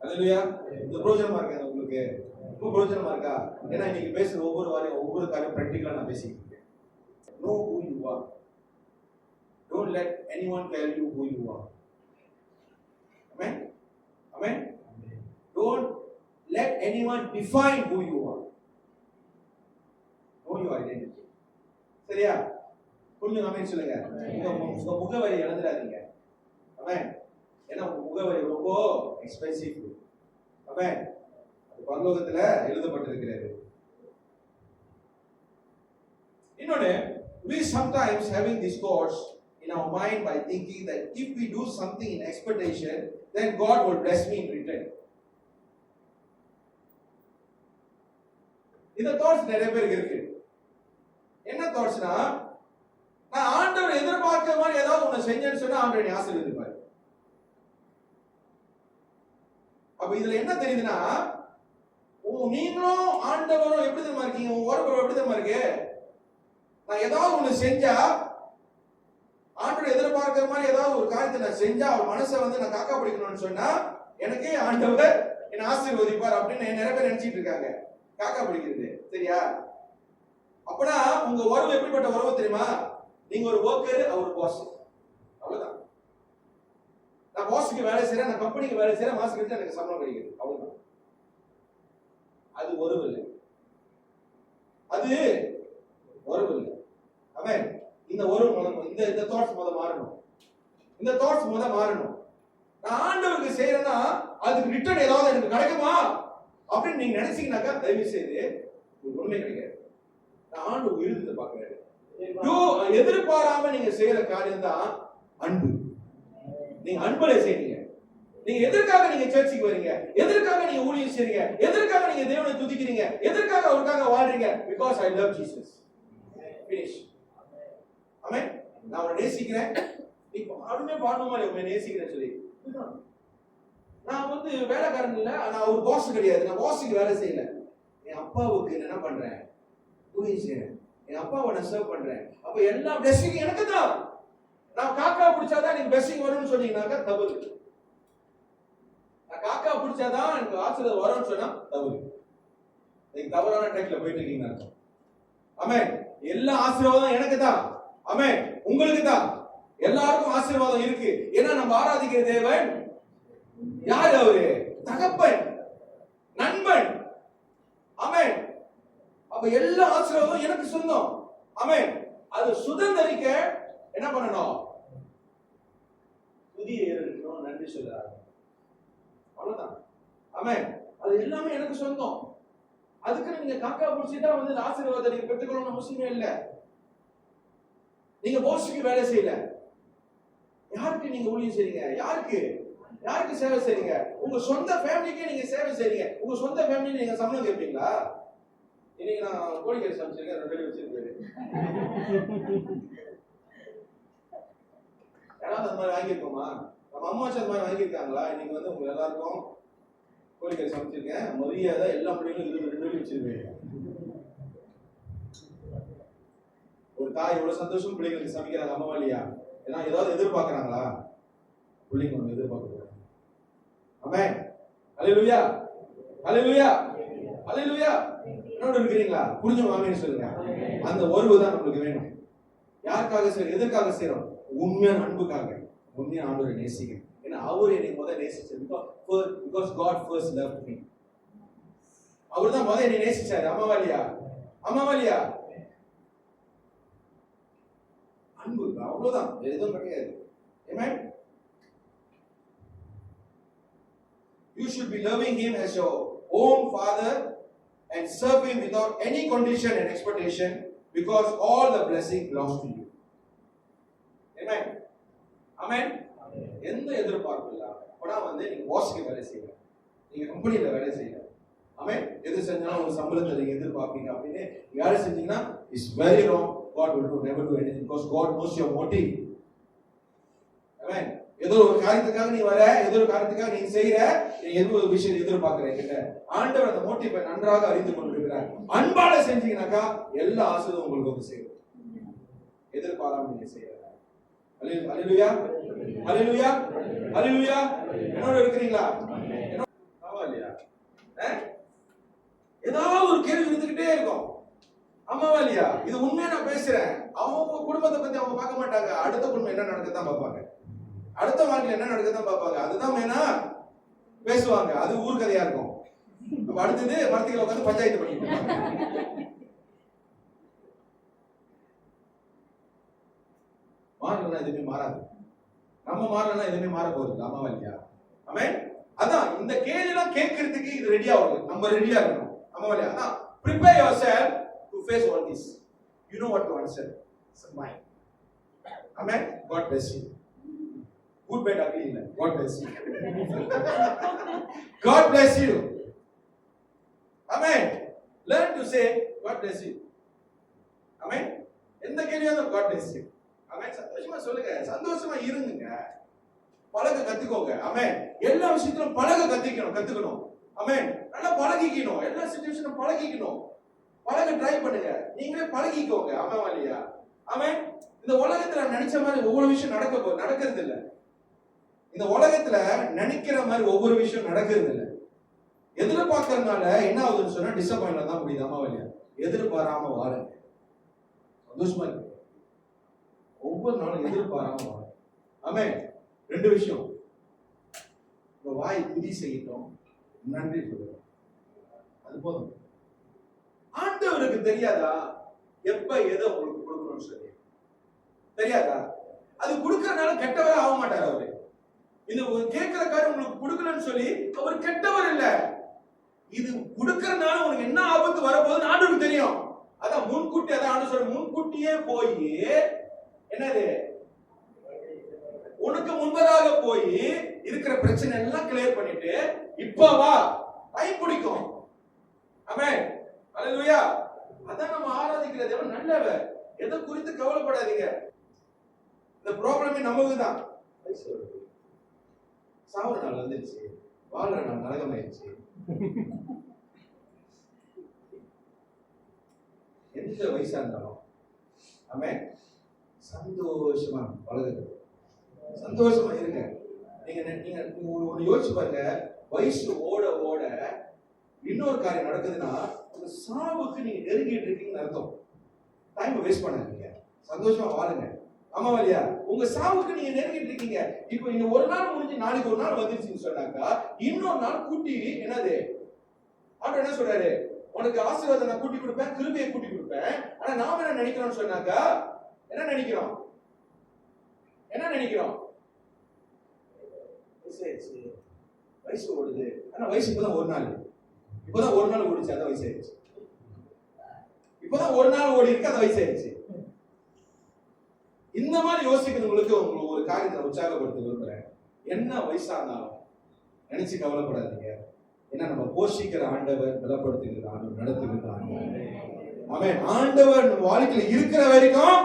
ஹல்லேலூயா. இது பிரோஜனமா இருக்கா உங்களுக்கு? ரொம்ப பிரோஜனமா இருக்கா? ஏன்னா இன்னைக்கு பேசுற ஒவ்வொரு வாரம் ஒவ்வொரு காரியம் பிராக்டிகலா நான் பேசிக்கிட்டு இருக்கேன். Know who you are. Don't let anyone tell you who you are. Amen. Amen. Don't let anyone define who you are. Know your identity. சரியா? கொஞ்சம் ஆமென் சொல்லுங்க. உங்க முகவரி இழந்துடாதீங்க. ஆமென். ஏன்னா உங்க முகவரி ரொம்ப எக்ஸ்பென்சிவ். ஆமென். அது பரலோகத்துல எழுதப்பட்டிருக்கிறது. இன்னொன்னு, we sometimes having these thoughts in our mind by thinking that if we do something in expectation, then God will bless me in return. இந்த தாட்ஸ் நிறைய பேருக்கு இருக்கு. என்ன தாட்ஸ்னா, நான் ஆண்டவர் எதிர்பார்க்கிற மாதிரி ஏதாவது ஒண்ணு செஞ்சேன்னு சொன்னா ஆண்டவர் என்னை ஆசீர்வதிப்பார். அப்ப இதுல என்ன தெரியுதுன்னா, நீங்களும் ஆண்டவரும் எப்படி தெரியுமா இருக்கீங்க? உங்க உறவு எப்படி தெரியுமா இருக்கு? நான் ஏதாவது ஒண்ணு செஞ்சா, ஆண்டவர் எதிர்பார்க்கிற மாதிரி ஏதாவது ஒரு காரியத்தை நான் செஞ்சா, அவர் மனசை நான் காக்கா பிடிக்கணும்னு சொன்னா எனக்கு ஆண்டவர் என்னை ஆசீர்வதிப்பார் அப்படின்னு நிறைய பேர் நினைச்சிட்டு இருக்காங்க. காக்கா பிடிக்கிறது சரியா? அப்பனா உங்க உறவு எப்படிப்பட்ட உறவு தெரியுமா? நீங்க ஒரு ஒர்க்கர், அவர் பாஸ். அவ்வளவுதான். நான் பாஸுக்கு வேலை செய்யறேன், நான் கம்பெனிக்கு வேலை செய்யறேன், மாசத்துக்கு எனக்கு சம்பளம் கிடைக்குது. அவ்வளவுதான். அது உறவு இல்லை. அது உறவு இல்லை. ஆமென். இந்த உறவு இந்த தாட்ஸ் மாறணும். இந்த தாட்ஸ் மாறணும். நான் ஆண்டவருக்கு செய்யறேன்னா அதுக்கு ரிட்டர்ன் ஏதாவது எனக்கு கிடைக்குமா அப்படின்னு நீங்க நினைச்சீங்கன்னாக்கா தயவு செய்து உண்மை கிடைக்காது. நான் ஆண்டவர் விருதத்தை பார்க்கிறேன். எதிர்பாராம நீங்க செய்யற காரியம் தான் அன்பு. நீங்க அன்புல செய்றீங்க. நீங்க எதற்காக நீங்க சர்ச்சுக்கு வரீங்க? எதற்காக நீங்க ஊழியம் செய்றீங்க? எதற்காக நீங்க தேவனை துதிக்கிறீங்க? எதற்காக அவருக்காக வாழ்றீங்க? Because I love Jesus. Finish. ஆமென். நான் அவரை நேசிக்கிறேன். நீ பாடுமே பாடணுமா உன்னை நேசிக்கிறேன்னு சொல்லி. நான் வேலைக்காரன் இல்ல, நான் ஒரு பாஸ் கிடையாது. நான் பாஸுக்கு வேலை செய்யல. என் அப்பாவுக்கு என்ன பண்றேன்? ஊழியம் செய்றேன். என் அப்பாவை நான் சர்வ் பண்றேன். அப்ப எல்லா பிளெஸிங் எனக்கு தான். நான் காக்கா பிடிச்சாதான் எனக்கு பிளெஸிங் வரும்னு சொன்னீங்கன்னாக்கா தவறு. நான் காக்கா பிடிச்சாதான் எனக்கு ஆசீர்வாதம் வரும்னு சொன்னா தவறு. நீங்க தவறான ட்ராக்ல போயிட்டு இருக்கீங்க. ஆமென். எல்லா ஆசீர்வாதம் எனக்கு தான். ஆமென். உங்களுக்கு தான். எல்லாருக்கும் ஆசீர்வாதம் இருக்கு. ஏன்னா நம்ம ஆராதிக்கிற தேவன் யார்? அவரு தகப்பன், நண்பன். ஆமென். அப்ப எல்லா ஆசீர்வாதம் எனக்கு சொந்தம். ஆமென். அது சுதந்திரிக்க என்ன பண்ணணும்? புதிய ஏறணும், நன்றி சொல்றாரு. அவ்வளவுதான். ஆமென். அது எல்லாமே எனக்கு சொந்தம். அதுக்கு நீங்க காக்கா பிடிச்சிட்டா ஆசீர்வாதத்தை நீங்க பெற்றுக்கொள்ளணும் அவசியமே இல்லை. நீங்க போஸ்டுக்கு வேலை செய்யல. யாருக்கு நீங்க ஊழியம் செய்றீங்க? யாருக்கு சேவை செய்றீங்க? உங்க சொந்த ஃபேமிலிக்கே நீங்க சேவை செய்றீங்க. உங்க சொந்த ஃபேமிலி நீங்க சம்பளம் கேட்பீங்களா? இன்னைக்கு நான் கோழிக்கறி சமைச்சிருக்கேன், 2 அடி வச்சிருக்கேன். யாராவது அந்த மாதிரி வாங்கியிருக்கோமா? நம்ம அம்மா அந்த மாதிரி வாங்கியிருக்காங்களா? இன்னைக்கு உங்க எல்லாருக்கும் கோழிக்கறி சமைச்சிருக்கேன், மரியாதை எல்லா பிள்ளைங்களும் 2 அடி வச்சிருக்கேன். ஒரு தாய் எவ்வளவு சந்தோஷம் பிள்ளைங்களுக்கு சமைக்கிறாங்க, அம்மாவா இல்லையா? ஏன்னா ஏதாவது எதிர்பார்க்கறாங்களா? பிள்ளைங்க ஒண்ணு எதிர்பார்க்கறாங்க. ஆமென். ஹalleluya, ஹalleluya, ஹalleluya. என்னோட இருக்கிறீங்களா? புரிஞ்சவங்க ஆமென் சொல்லுங்க. அந்த உறவு தான் நமக்கு வேணும். யாருக்காக செய்றோம்? எதற்காக செய்றோம்? உண்மையான அன்புக்காக. உண்மையான ஆண்டவரை நேசிக்கிறேன். ஏன்னா அவர் என்னை முதல்ல நேசிச்சார். Because God first loved me. அவர் தான் முதல்ல என்னை நேசிச்சாரு. அம்மாவா இல்லையா? அம்மாவா இல்லையா? அன்பு அவ்வளவுதான், எதுவும் கிடையாது. Amen. You should be loving him as your own father and serve him without any condition and expectation, because all the blessing belongs to you. Amen. Amen. எந்த எதிர்பார்ப்பு இல்லாம அப்பனா நீங்க பாஸ்க்கு வேலை செய்யல, நீங்க கம்பெனில வேலை செய்யல. ஆமென். எது செஞ்சாலும் ஒரு சம்பளத்தை நீங்க எதிர்பார்ப்பீங்க அப்படின்னு யாரை செஞ்சீங்கன்னா is very wrong. God will never do anything because God knows your motive. Amen. ஏதோ ஒரு காரியத்துக்காக நீ வர, ஏதோ ஒரு காரியத்துக்காக நீ செய்யற, நீ ஏதோ ஒரு விஷயம் எதிர்பார்க்கற கிட்ட ஆண்டவர் அந்த மோட்டிவை நன்றாக அறிந்து கொண்டிருக்கிறார். அன்பால செஞ்சீங்கன்னாக்கா எல்லா ஆசீர்வாதமும் உங்களுக்கு சேரும். எதிர்பாராம நீங்க செய்யற. ஹalleluya, ஹalleluya, ஹalleluya. என்னோட இருக்கிறீங்களா? ஆமா இல்லையா? ஏதாவது ஒரு கேள்வி இருந்துகிட்டே இருக்கும். அம்மாவா இல்லையா? இது உண்மையா நான் பேசுறேன். அவங்க குடும்பத்தை பத்தி அவங்க பார்க்க மாட்டாங்க. அடுத்த குடும்பம் என்ன நடக்குதுதான் பார்ப்பாங்க. அடுத்த வாழ்க்கையில என்ன நடக்குதுதான் பார்ப்பாங்க. அதுதான் வேணா பேசுவாங்க. அது ஊர் கதையா இருக்கும். அடுத்தது மரத்துக்குள்ள உட்காந்து பஞ்சாயத்து பண்ணிட்டு. மாறலன்னா எதுவுமே மாறாது. நம்ம மாறலன்னா எதுவுமே மாற போறது ஆமாவா இல்லையா? ஆமென். அதான் இந்த கேள்விலாம் கேட்கறதுக்கு இது ரெடியா ஆகும். நம்ம ரெடியா இருக்கணும். ஆமாவா இல்லையா? அதான் prepare yourself to face all this. You know what to answer. Smile. Amen. God bless you. Good bad ugly இல்ல. God bless you. God bless you. Amen. Learn to say God bless you. Amen. எந்த கேள்வியாவது God bless you. Amen. சந்தோஷமா சொல்லுங்க. சந்தோஷமா இருங்க. பழக கத்துக்கோங்க. ஆமென். எல்லா விஷயத்திலும் பழக கத்துக்கணும். ஆமென். நல்லா பழகிக்கணும். எல்லா சிச்சுவேஷனும் பழகிக்கணும். பழக ட்ரை பண்ணுங்க. நீங்களே பழகிக்கோங்க. ஆமென் இல்லையா? ஆமென். இந்த உலகத்துல நினைச்ச மாதிரி ஒவ்வொரு விஷயம் நடக்கிறது இல்ல. இந்த உலகத்துல நினைக்கிற மாதிரி ஒவ்வொரு விஷயம் நடக்கிறது இல்ல. எதிர்பார்க்கறதுனால என்ன ஆகுதுன்னு சொன்னா டிசப்பாயின்ட்ல தான் முடியுது. ஆமாவா இல்லையா? எதிர்பாராம வாழுங்க. சந்தோஷமா இருக்கு. ஒவ்வொரு நாளும் எதிர்பாராம வாழுங்க. ஆமென். ரெண்டு விஷயம். உங்க வாய் துதி செய்யட்டும், நன்றி சொல்லுங்க. அது போதும். ஆண்டவருக்கு தெரியாதா எப்ப எதை உங்களுக்கு கொடுக்கணும்னு சொல்லி? தெரியாதா? அது கொடுக்கறதுனால கெட்டவரே ஆக மாட்டார் அவரு. இது கேட்கிற காரியம் உங்களுக்கு கொடுக்கலன்னு சொல்லி அவர் கெட்டவர் இல்ல. இது கொடுக்கறதுனால உனக்கு என்ன ஆபத்து வரப்போகுதுன்னு ஆண்டவருக்கு தெரியும். அதான் முன்கூட்டி, அதான் ஆண்டவர் சொல்ற முன்கூட்டியே போய் என்னது உனக்கு முன்பதாக போய் இருக்கிற பிரச்சனை எல்லாம் கிளியர் பண்ணிட்டு இப்ப வா, டைம் பிடிக்கும். ஆமென். அல்லேலூயா. அதான் நம்ம ஆராதிக்கிற தேவன் நல்லவர். எதை குறித்து கவலைப்படாதீங்க. இந்த ப்ராப்ளமே நமக்கு தான். சாவர நாள் வந்துருச்சு, வாழ்ற நாள் நரகமாயிருச்சு. எந்த வயசா இருந்தாலும் ஆமென் சந்தோஷமா பழகுங்க. சந்தோஷமா இருங்க. நீங்க ஒண்ணு யோசிச்சு பாருங்க. வயசு ஓட ஓட இன்னொரு காரியம் நடக்குதுன்னா உங்க சாவுக்கு நீங்க நெருங்கிட்டு இருக்கீங்கன்னு அர்த்தம். டைம் வேஸ்ட் பண்ணாதீங்க. சந்தோஷமா வாழுங்க. ஆமாவா இல்லையா? உங்க சாவுக்கு நீங்க நெருங்கிட்டு இருக்கீங்க. இப்போ இந்த ஒரு நாள் முடிஞ்சு நாளைக்கு ஒரு நாள் வந்துருச்சுன்னு சொன்னாக்கா இன்னொரு நாள் கூட்டி என்னது ஆண்டவர் என்ன சொல்றாரு? உனக்கு ஆசீர்வாதம் நான் கூட்டி கொடுப்பேன், கிருபையை கூட்டி கொடுப்பேன். ஆனா நாம என்ன நினைக்கிறோம்னு சொன்னாக்கா என்ன நினைக்கிறோம்? வயசு ஓடுது. ஆனா வயசு இப்பதான் ஒரு நாள் ஓடிச்சு. அதான் வயசு ஆயிடுச்சு. இப்பதான் ஒரு நாள் ஓடி இருக்கு, அது வயசு ஆயிடுச்சு. இந்த மாதிரி யோசிக்கிறவங்களுக்கு உங்களுக்கு ஒரு காரியத்தை உற்சாகப்படுத்த விரும்புறேன். என்ன வயசா இருந்தாலும் நினைச்சு கவலைப்படாதீங்க. ஏன்னா நம்ம போஷிக்கிற ஆண்டவர், பலப்படுத்துகிற ஆண்டவர், நடத்துகிற ஆண்டவர். ஆமென். ஆண்டவர் வாழ்க்கையில இருக்கிற வரைக்கும்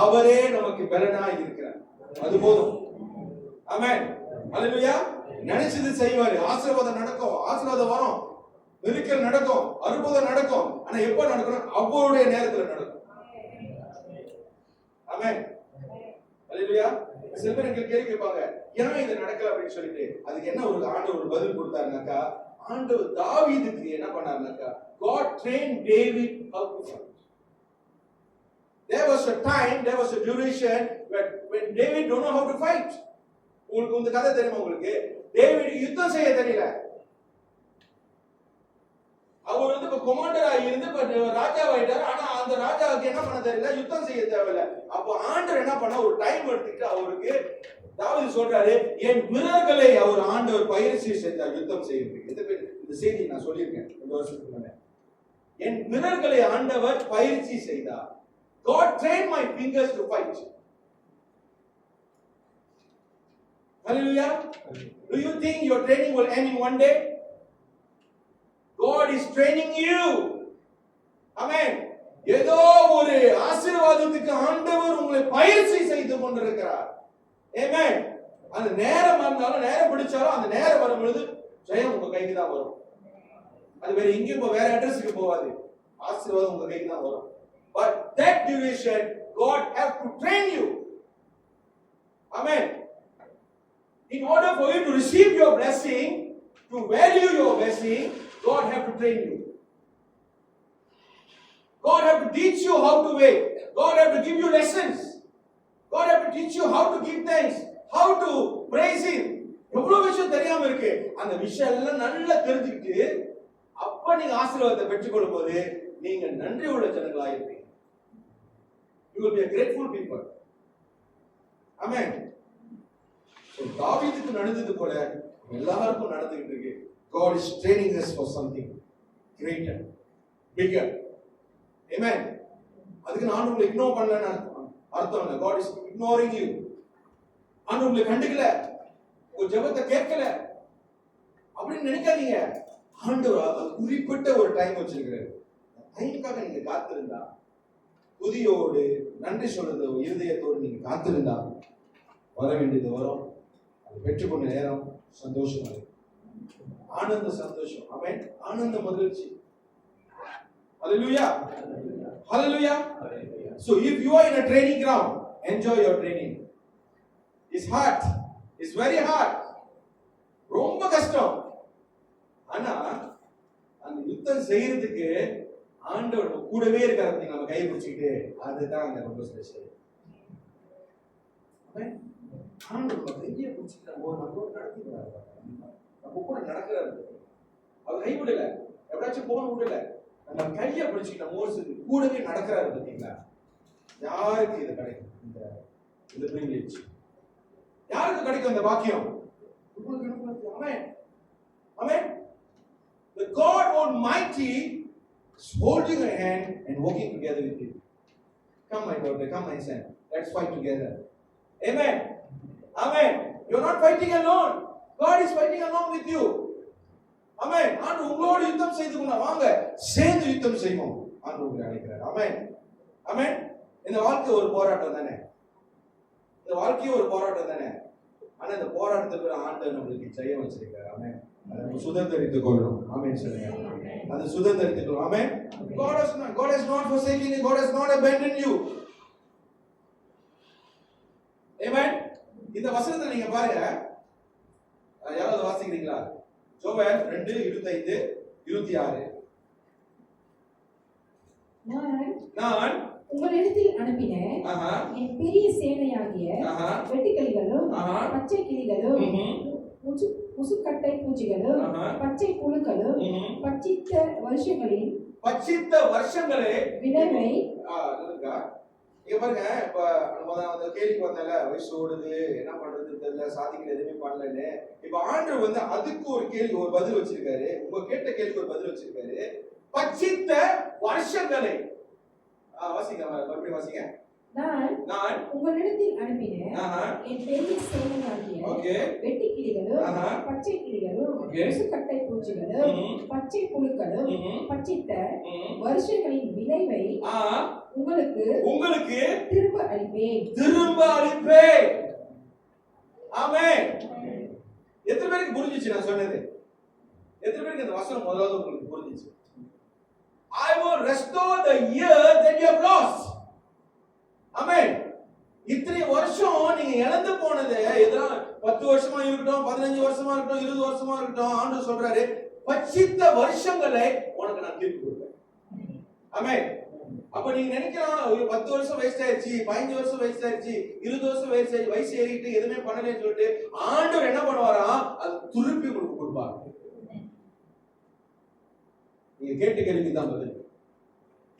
அவரே நமக்கு பலனா இருக்கிறார். அது போதும். ஆமென். அல்லேலூயா. நினைச்சது செய்வாரு. ஆசீர்வாதம் நடக்கும், ஆசீர்வாதம் வரும், நெருக்கல் நடக்கும், அற்புதம் நடக்கும். ஆனா எப்ப நடக்கணும்? அவருடைய நேரத்துல நடக்கும். ஆமென். அல்லேலூயா. சில பேர் எனக்கு கேள்வி கேட்பாங்க, ஏன் இது நடக்கல அப்படின்னு சொல்லிட்டு. அதுக்கு என்ன ஒரு ஆண்டவர் ஒரு பதில் கொடுத்தாருனாக்கா, ஆண்டவர் தாவீதுக்கு என்ன பண்ணாருனாக்கா, God trained David how to fight. There was a time, there was a duration when David don't know how to fight. உங்களுக்கு இந்த கதை தெரியுமா? உங்களுக்கு டேவிட் யுத்தம் செய்ய தெரியல. அவர் வந்து இப்ப கமாண்டரா இருந்து ராஜாவாயிட்டாரு. ஆனா அந்த ராஜாவுக்கு என்ன பண்ண தெரியல, யுத்தம் செய்ய தேவையில்ல. அப்போ ஆண்டவர் என்ன பண்ண, ஒரு டைம் எடுத்துட்டு அவருக்கு தாவீது சொல்றாரு, என் வீரர்களை அவர் ஆண்டவர் பயிற்சி செஞ்சார் யுத்தம் செய்யறதுக்கு. இந்த செய்தி நான் சொல்லியிருக்கேன் 2 வருஷத்துக்கு முன்னாடி. என் வீரர்களை ஆண்டவர் பயிற்சி செய்தார். God trained my fingers to fight. Hallelujah. Do you think your training will end in one day? God is training you. Amen. ஏதோ ஒரு ஆசீர்வாதத்துக்கு ஆண்டவர் உங்களை பயிற்சி செய்து கொண்டிருக்கிறார். Amen. அந்த நேரம் வந்தாலும் நேரம் பிடிச்சாலும் அந்த நேரம் வரும் பொழுது ஜெயம் உங்க கைக்கு தான் வரும். அது வேற எங்கேயும் வேற அட்ரஸ்க்கு போகாது. ஆசீர்வாதம் உங்க கைக்கு தான் வரும். But that duration God have to train you. Amen. In order for you to receive your blessing, to value your blessing, God have to train you. God have to teach you how to wait. God have to give you lessons. God have to teach you how to give thanks, how to praise Him. எவ்வளவு விஷயம் தெரியாம இருக்கு. அந்த விஷயம் எல்லாம் நல்லா தெரிஞ்சுக்கிட்டு அப்ப நீங்க ஆசீர்வாதத்தை பெற்றுக்கொள்ளும் போது நீங்க நன்றி உள்ள ஜனங்களா இருப்பீங்க. You will be a grateful people. ஆமென். தாவீதுக்கு நடந்தது போல எல்லாருக்கும் நடந்துகிட்டு இருக்கு. God is training us for something greater, bigger. Amen. அதுக்கு நான் உங்களை இக்னோர் பண்ணலன்னு அர்த்தம் இல்லை. God is ignoring you. நான் உங்களை கண்டுக்கல, உங்க ஜெபத்தை கேட்கல அப்படின்னு நினைக்காதீங்க. ஆண்டவர் குறிப்பிட்ட ஒரு டைம் வச்சிருக்கிறாரு. டைமுக்காக நீங்க காத்திருந்தா, துதியோடு நன்றி சொல்றது இருதயத்தோடு நீங்க காத்திருந்தா வர வேண்டியது வரும். அது பெற்றுக்கொண்ட நேரம் சந்தோஷமா இருக்கு, ஆனந்த சந்தோஷம். ஆமென். ஆனந்த மகிழ்ச்சி. Hallelujah. Hallelujah. So if you are in a training ground, enjoy your training. It's hard. It's very hard. ரொம்ப கஷ்டம். ஆனா அந்த யுத்தம் செய்யறதுக்கு ஆண்டவர் கூடவே இருக்காரு. நம்ம கை பிடிச்சிக்கிட்டு, அதுதான் அங்க ரொம்ப ஸ்பெஷல். ஆண்டவர் கையை பிடிச்சிக்கிட்டு நம்மளோட நடத்திக்கிறாரு, நம்ம கூட நடக்கிறாரு. அவர் கை விடல, எப்படாச்சும் போன விடல, நம்ம கையை பிடிச்சிக்கிட்ட மோசது கூடவே நடக்கிறாரு. பார்த்தீங்களா? யாருக்கு இது கிடைக்கும்? இந்த பிரிவிலேஜ் யாருக்கு கிடைக்கும்? இந்த வாக்கியம் ஆமென். ஆமென். The God Almighty is holding your hand and walking together with you. Come my daughter, come my son, let's fight together. Amen. Amen. You're not fighting alone. God is fighting along with you. Amen. ஆண்டவர் உங்களோட யுத்தம் செய்து கொண்டு வாங்க, சேர்ந்து யுத்தம் செய்வோம். ஆண்டவர் உங்களை அழைக்கிறார். ஆமென். ஆமென். இந்த வாழ்க்கை ஒரு போராட்டம் தானே, இந்த வாழ்க்கையே ஒரு போராட்டம் தானே. ஆனா இந்த போராட்டத்துக்கு ஆண்டவர் நம்மளுக்கு ஜெயம் வச்சிருக்காரு. ஆமென். அதை சுதந்திரித்துக் கொள்ளணும். ஆமென் சொல்லுங்க. அதை சுதந்திரித்துக் கொள்ளணும். ஆமென். God has not forsaken you. God has not abandoned you. Amen. இந்த வசனத்தை நீங்க பாருங்க, யாராவது வாசிக்கிறீங்களா? ஜோவேல் 2:25-26. நான் உங்களிடத்தில் அனுப்பின என் பெரிய சேனையாகிய வெட்டுக்கிளிகளும் பச்சை கிளிகளும் முசுக்கட்டை பூச்சிகளும் பச்சை புழுக்களும் பட்சித்த வருஷங்களே விளைவை இங்க பாருங்க. இப்ப அந்த கேள்விக்கு வந்தால வயசு ஓடுது, என்ன பண்றது தெரியல, சாதிக்கல, எதுவுமே பண்ணலன்னு. இப்ப ஆண்டவர் வந்து அதுக்கு ஒரு கேள்வி, ஒரு பதில் வச்சிருக்காரு. உங்க கேட்ட கேள்விக்கு ஒரு பதில் வச்சிருக்காரு. பட்சித்த வருஷங்களை வாசிங்க, மறுபடியும் வாசிங்க. நான் உங்களிடத்தில் அனுப்பின என் பெரிய சேனையாகிய வெட்டுக்கிளிகளும் பச்சை கிளிகளும் முசுக்கட்டை பூச்சிகளும் பச்சை புழுக்களும் பட்சித்த வருஷங்களின் விளைவை உங்களுக்கு திரும்ப அளிப்பேன். ஆமென். எத்தனை பேருக்கு புரிஞ்சிச்சு நான் சொன்னது? எத்தனை பேருக்கு இந்த வசனம் முதலாவது உங்களுக்கு புரிஞ்சிச்சு? I will restore the year that you have lost. ஆமென். இத்தனை வருஷம் நீங்க இழந்து போனது எதனா 10 வருஷமா இருக்கட்டும், 15 வருஷமா இருக்கட்டும், 20 வருஷமா இருக்கட்டும், ஆண்டவர் சொல்றாரு பட்சித்த வருஷங்களை உனக்கு நான் திருப்பி கொடுப்பேன். ஆமென். அப்ப நீங்க நினைக்கலாம் 10 வருஷம் வேஸ்ட் ஆயிடுச்சு, 15 வருஷம் வேஸ்ட் ஆயிடுச்சு, 20 வருஷம் வேஸ்ட் ஆயிடுச்சு, வயசு ஏறிட்டு எதுவுமே பண்ணலன்னு சொல்லிட்டு ஆண்டவர் என்ன பண்ணுவாராம்? அது திருப்பி உங்களுக்கு கொடுப்பாரு. நீங்க கேட்ட கேள்விக்கு தான் பதில்.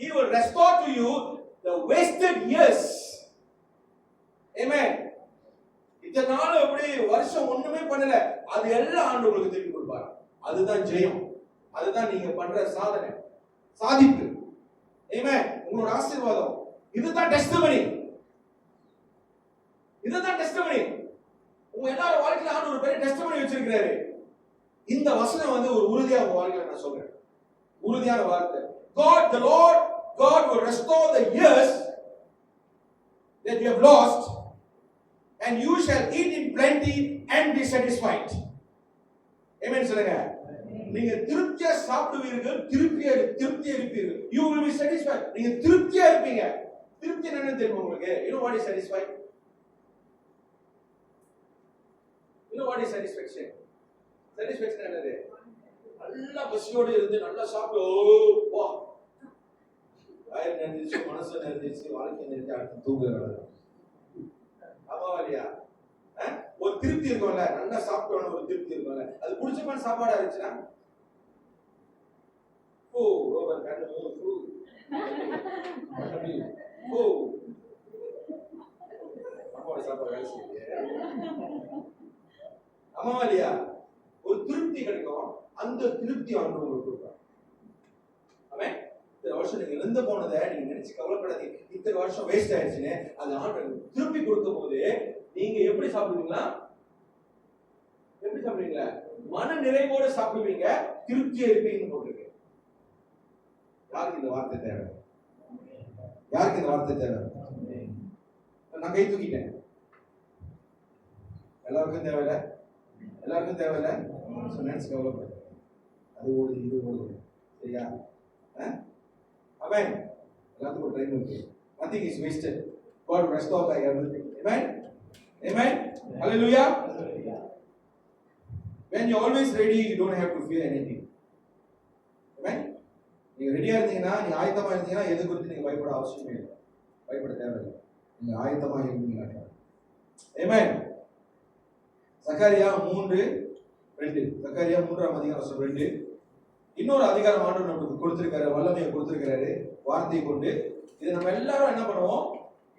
He will restore to you the wasted years. Amen. இதனால அப்படி வருஷம் ஒண்ணுமே பண்ணல, அது எல்லாம் ஆண்டவர் உங்களுக்கு திருப்பி கொடுப்பார். அதுதான் ஜெயம், அதுதான் நீங்க பண்ற சாதனை, சாதிப்பு. Amen. உங்களோட ஆசீர்வாதம். இதுதான் டெஸ்டிமனி. இதுதான் டெஸ்டிமனி. உங்க எல்லார வாழ்க்கையில ஆண்டவர் ஒரு பெரிய டெஸ்டிமனி வச்சிருக்காரு. இந்த வசனம் வந்து ஒரு உறுதியான வாழ்க்கையில நான் சொல்றேன். உறுதியான வார்த்தை. God will restore the years that you have lost, and you shall eat in plenty and be satisfied. Amen சொல்லுங்க. நீங்க திருப்தியா சாப்பிடுவீர்கள், திருப்தியா இருப்பீர்கள். You will be satisfied. நீங்க திருப்தியா இருப்பீங்க. திருப்தி என்னன்னு தெரியுமா உங்களுக்கு? You know what is satisfied? You know what is satisfaction? Satisfaction என்னது? நல்லா பசியோட இருந்து நல்லா சாப்பிட்டு வா வயிறு நிறைஞ்சிச்சு, மனசு நிறைஞ்சிச்சு, வாழ்க்கை நிறைஞ்சு அடுத்து தூங்குறது. ஆமாவா இல்லையா? ஒரு திருப்தி இருக்கும்ல, நல்லா சாப்பிட்டோன்னு ஒரு திருப்தி இருக்கும்ல, அது பிடிச்சமான சாப்பாடா இருந்துச்சுன்னா சாப்பாடு சொல்லி. ஆமாவா இல்லையா? ஒரு திருப்தி கிடைக்கும். அந்த திருப்தி ஆண்டு உங்களுக்கு கொடுப்பார். அவன் இத்தனை வருஷம் நீங்க இழந்து போனதை நீங்க நினைச்சு கவலைப்படாதீங்க. இத்தனை வருஷம் வேஸ்ட் ஆயிடுச்சுன்னு அது ஆண்டு திருப்பி கொடுக்கும் போது நீங்க எப்படி சாப்பிடுவீங்களா? எப்படி சாப்பிடுவீங்களா? மன நிறைவோட சாப்பிடுவீங்க, திருப்தியா இருப்பீங்கன்னு போட்டிருக்கு. யாருக்கு இந்த வார்த்தை தேவை? யாருக்கு இந்த வார்த்தை தேவை? நான் கை தூக்கிட்டேன். எல்லாருக்கும் தேவையில்ல, எல்லாருக்கும் தேவையில்ல. நினைச்சு கவலைப்பட, அது ஓடுது இது ஓடுது, சரியா? Amen. எல்லாத்துக்கும் ஒரு டைம் இருக்கு. Nothing is wasted. God will restore back everything. Amen. Amen. Hallelujah. When you're always ready, you don't have to fear anything. Amen. நீங்க ரெடியா இருந்தீங்கன்னா, நீங்க ஆயத்தமா இருந்தீங்கன்னா எது குறித்து நீங்க பயப்பட அவசியமே இல்லை, பயப்பட தேவையில்லை. நீங்க ஆயத்தமா இருந்தீங்கன்னா. Amen. சக்கரியா 3:2. சக்கரியா 3:2. இன்னொரு அதிகாரம் ஆண்டவர் நமக்கு கொடுத்திருக்காரு, வல்லமையை கொடுத்திருக்காரு வார்த்தையை கொண்டு. இது நம்ம எல்லாரும் என்ன பண்ணுவோம்?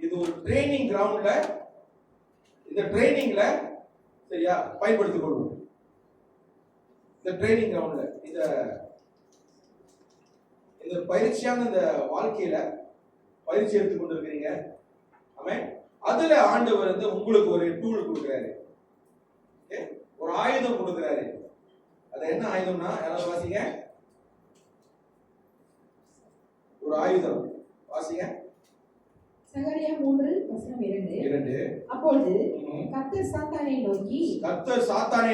இது ஒரு ட்ரைனிங் கிரவுண்ட்ல, இந்த ட்ரைனிங்ல சரியா பயன்படுத்திக் கொள்வோம். இந்த ட்ரைனிங் கிரவுண்ட்ல இந்த பயிற்சியான இந்த வாழ்க்கையில பயிற்சி எடுத்துக் கொண்டிருக்கிறீங்க. ஆமென். அதுல ஆண்டவர் வந்து உங்களுக்கு ஒரு டூல் கொடுக்கிறாரு, ஒரு ஆயுதம் கொடுக்கிறாரு. அது என்ன ஆயுதம்னா, யாராவது வாசிங்க. ஒரு ஆயுதம் வாசிங்க. சகரியா 3:2. அப்பொழுது கர்த்தர் சாத்தானை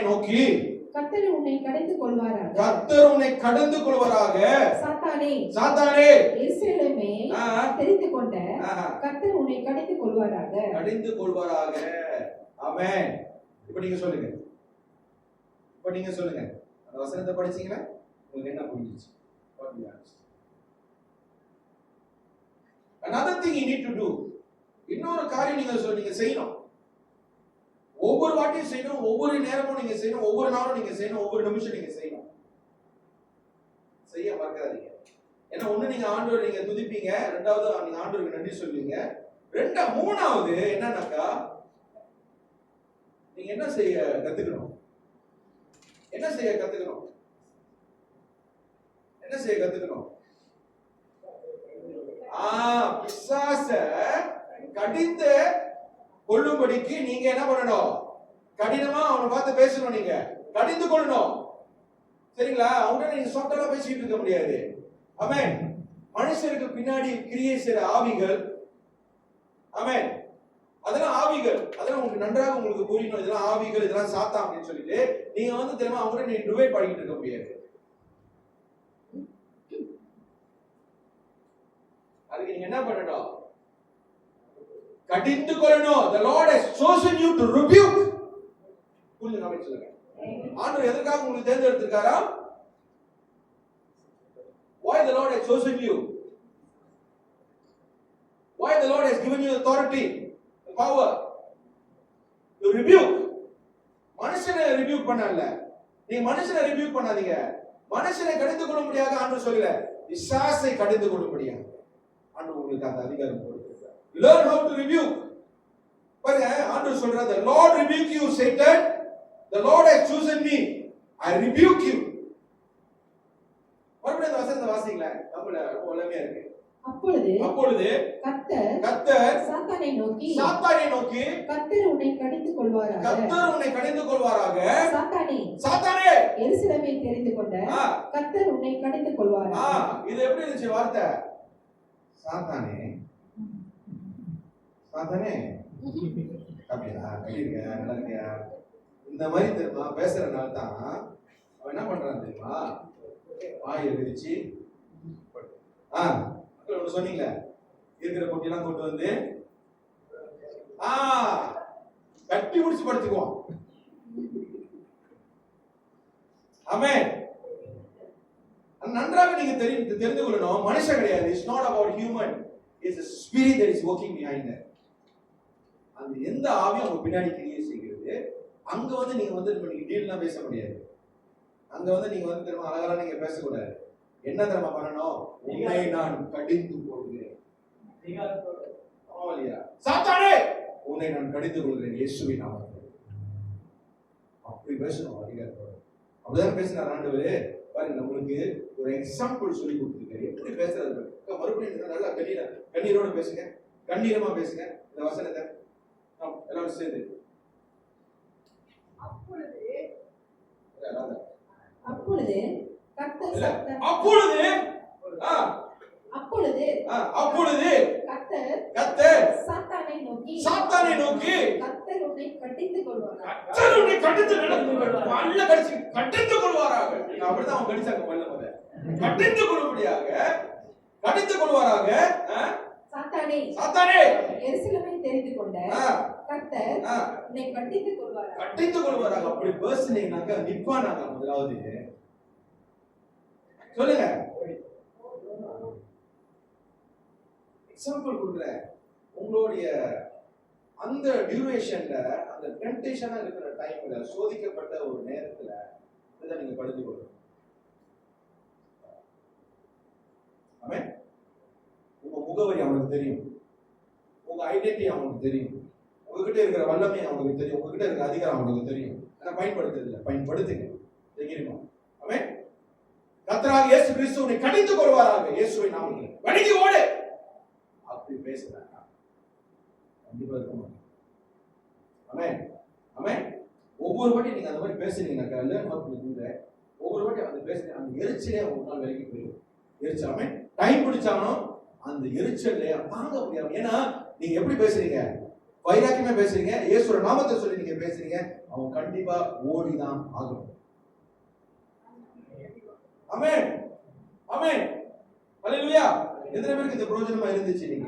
நோக்கி கர்த்தர் உன்னை கடந்து கொள்வாராக. சாத்தானே எருசலேமே தெரிந்து கொண்ட கர்த்தர் உன்னை கடந்து கொள்வாராக. ஆமென். இப்ப நீங்க சொல்லுங்க, அந்த வசனத்தை படிச்சீங்களா? உங்களுக்கு என்ன புரிஞ்சிச்சு? Another thing you need to do. இன்னொரு காரியம் நீங்க செய்யணும். ஒவ்வொரு வாட்டியும் செய்யணும், ஒவ்வொரு நேரமும் நீங்க செய்யணும், ஒவ்வொரு நாளும் நீங்க செய்யணும், ஒவ்வொரு நிமிஷம் நீங்க செய்யணும். செய்ய மறக்காதீங்க. ஏன்னா ஒண்ணு நீங்க ஆண்டவரை நீங்க துதிப்பீங்க, ரெண்டாவது நீங்க ஆண்டவருக்கு நன்றி சொல்வீங்க, மூணாவது என்னன்னாக்கா நீங்க என்ன செய்ய கத்துக்கணும்? பிசாச கடிந்து கொள்ளும்படிக்கு நீங்க என்ன பண்ணணும்? கடினமா அவனை பார்த்து பேசணும், நீங்க கடிந்து கொள்ளணும். சரிங்களா? அவங்க நீங்க சொந்தமா பேசிட்டு இருக்க முடியாது. ஆமென். மனுஷருக்கு பின்னாடி கிரியை செய்ற ஆவிகள், ஆமென், அதெல்லாம் ஆவிகள். அதெல்லாம் உங்களுக்கு நன்றாக உங்களுக்கு புரியணும். இதெல்லாம் ஆவிகள், இதெல்லாம் சாத்தான் அப்படின்னு சொல்லிட்டு நீங்க வந்து தெரியுமா அவங்க நீங்க டிவைட் பண்ணிட்டு இருக்க முடியாது. அதுக்கு நீங்க என்ன பண்ணணும்? கடிந்து கொள்ளணும். The Lord has chosen you to rebuke. புரியுதுங்க? அப்படி சொல்லுங்க. ஆண்டவர் எதற்காக உங்களுக்கு தேர்ந்தெடுத்திருக்காரா? Why the Lord has chosen you? Why the Lord has given you authority, the power to rebuke? மனுஷனை ரிபியூக் பண்ணல. நீங்க மனுஷனை ரிபியூக் பண்ணாதீங்க. மனுஷனை கடிந்து கொள்ளும்படியாக ஆண்டவர் சொல்லல, பிசாசை கடிந்து கொள்ளும்படியாக ஆண்டவர் உங்களுக்கு அந்த அதிகாரம் கொடுத்திருக்கார். Learn how to rebuke. பாருங்க, ஆண்டவர் சொல்றார், the Lord rebuke you Satan. The Lord has chosen me. I rebuke you. மறுபடியும் அந்த வசனத்தை வாசிங்களா? தமிழ்ல ரொம்ப வல்லமையா இருக்கு. அப்பொழுது கர்த்தர் சாத்தானை நோக்கி கர்த்தர் உன்னை கடிந்து கொள்வாராக. சாத்தானே எருசலேமை தெரிந்து கொண்ட கர்த்தர் உன்னை கடிந்து கொள்வாராக. இது எப்படி இருந்துச்சு வார்த்தை? சாத்தானே அப்படியா? கடிங்க, நல்லா இருக்கியா? இந்த மாதிரி தெரியுமா பேசுறதுனால தான் அவன் என்ன பண்றான் தெரியுமா? வாயை விரிச்சு ஒண்ணு சொன்னீங்களே, இருக்கிற பொட்டியெல்லாம் கொண்டு வந்து கட்டி முடிச்சு படுத்துக்குவான். ஆமென். நன்றாக நீங்க தெரிந்து கொள்ளணும், மனுஷன் கிடையாது. It's not about human, it's a spirit that is working behind that. அந்த எந்த ஆவியும் அவங்க பின்னாடி கிரியை செய்கிறது. அங்க வந்து நீங்க வந்து நீங்க டீல்லாம் பேச முடியாது. அங்க வந்து நீங்க வந்து திரும்ப அழகா நீங்க பேசக்கூடாது. என்ன தெரியுமா பண்ணணும்? உன்னை நான் கடிந்து கொள்கிறேன். சாத்தானே உன்னை நான் கடிந்து கொள்கிறேன் இயேசுவின் நாமத்தில். அப்படி பேசணும் அதிகாரத்தோட. அப்படிதான் பேசினார் ஆண்டவரே. பாருங்க, நம்மளுக்கு ஒரு எக்ஸாம்பிள் சொல்லி கொடுத்துருக்காரு எப்படி பேசுறது. மறுபடியும் நல்லா கண்ணீரோட பேசுங்க, கண்ணீரமா பேசுங்க இந்த வசனத்தை எல்லாரும் சேர்ந்து. அப்பொழுது கர்த்தர் சாத்தானை நோக்கி கர்த்தர் உன்னை கடிந்து கொள்வாராக. அப்படிதான் அவன் கடிச்சாங்க பல்ல முத. கடிந்து கொள்வாராக. சாத்தானே எருசலேமை தெரிந்து கொண்ட கர்த்தர் உன்னை கடிந்து கொள்வாராக. அப்படி பேசுனீங்கன்னாக்கா நிப்பானாங்க. முதலாவது சொல்லுங்க, எக்ஸாம்பிள் கொடுக்குறேன். உங்களுடைய அந்த டியூரேஷன்ல, அந்த டெம்ப்டேஷனா இருக்கிற டைம்ல, சோதிக்கப்பட்ட ஒரு நேரத்துல இதை நீங்க படித்து கொள்ளணும். ஆமென். உங்க முகவரி அவனுக்கு தெரியும், உங்க ஐடென்டிட்டி அவனுக்கு தெரியும், உங்ககிட்ட இருக்கிற வல்லமை அவனுக்கு தெரியும், உங்ககிட்ட இருக்கிற அதிகாரம் அவனுக்கு தெரியும். ஆனா பயன்படுத்துறதில்ல. பயன்படுத்துங்க, தெரியுமா? ஆமென். கர்த்தராகிய இயேசு கிறிஸ்து உன்னை கடிந்து கொள்வாராக. இயேசுவின் நாமத்தில் வணங்கி ஓடு. அப்படி பேசுறாங்க. கண்டிப்பா இருக்க மாட்டேன். ஆமென். ஆமென். ஒவ்வொரு வாட்டி நீங்க அந்த மாதிரி பேசுறீங்கன்னாக்கா, ஒவ்வொரு வாட்டி அந்த பேசுறீங்க, அந்த எரிச்சலே ஒரு நாள் வரைக்கும் போயிடும். எரிச்சல். ஆமென். டைம் பிடிச்சாலும் அந்த எரிச்சல்ல தாங்க முடியாது. ஏன்னா நீங்க எப்படி பேசுறீங்க? வைராக்கியமா பேசுறீங்க, இயேசுவோட நாமத்தை சொல்லி நீங்க பேசுறீங்க. அவன் கண்டிப்பா ஓடிதான் ஆகணும். ஆமென். ஆமென். ஹல்லேலூயா. எத்தனை பேருக்கு இந்த பிரயோஜனமா இருந்துச்சு? நீங்க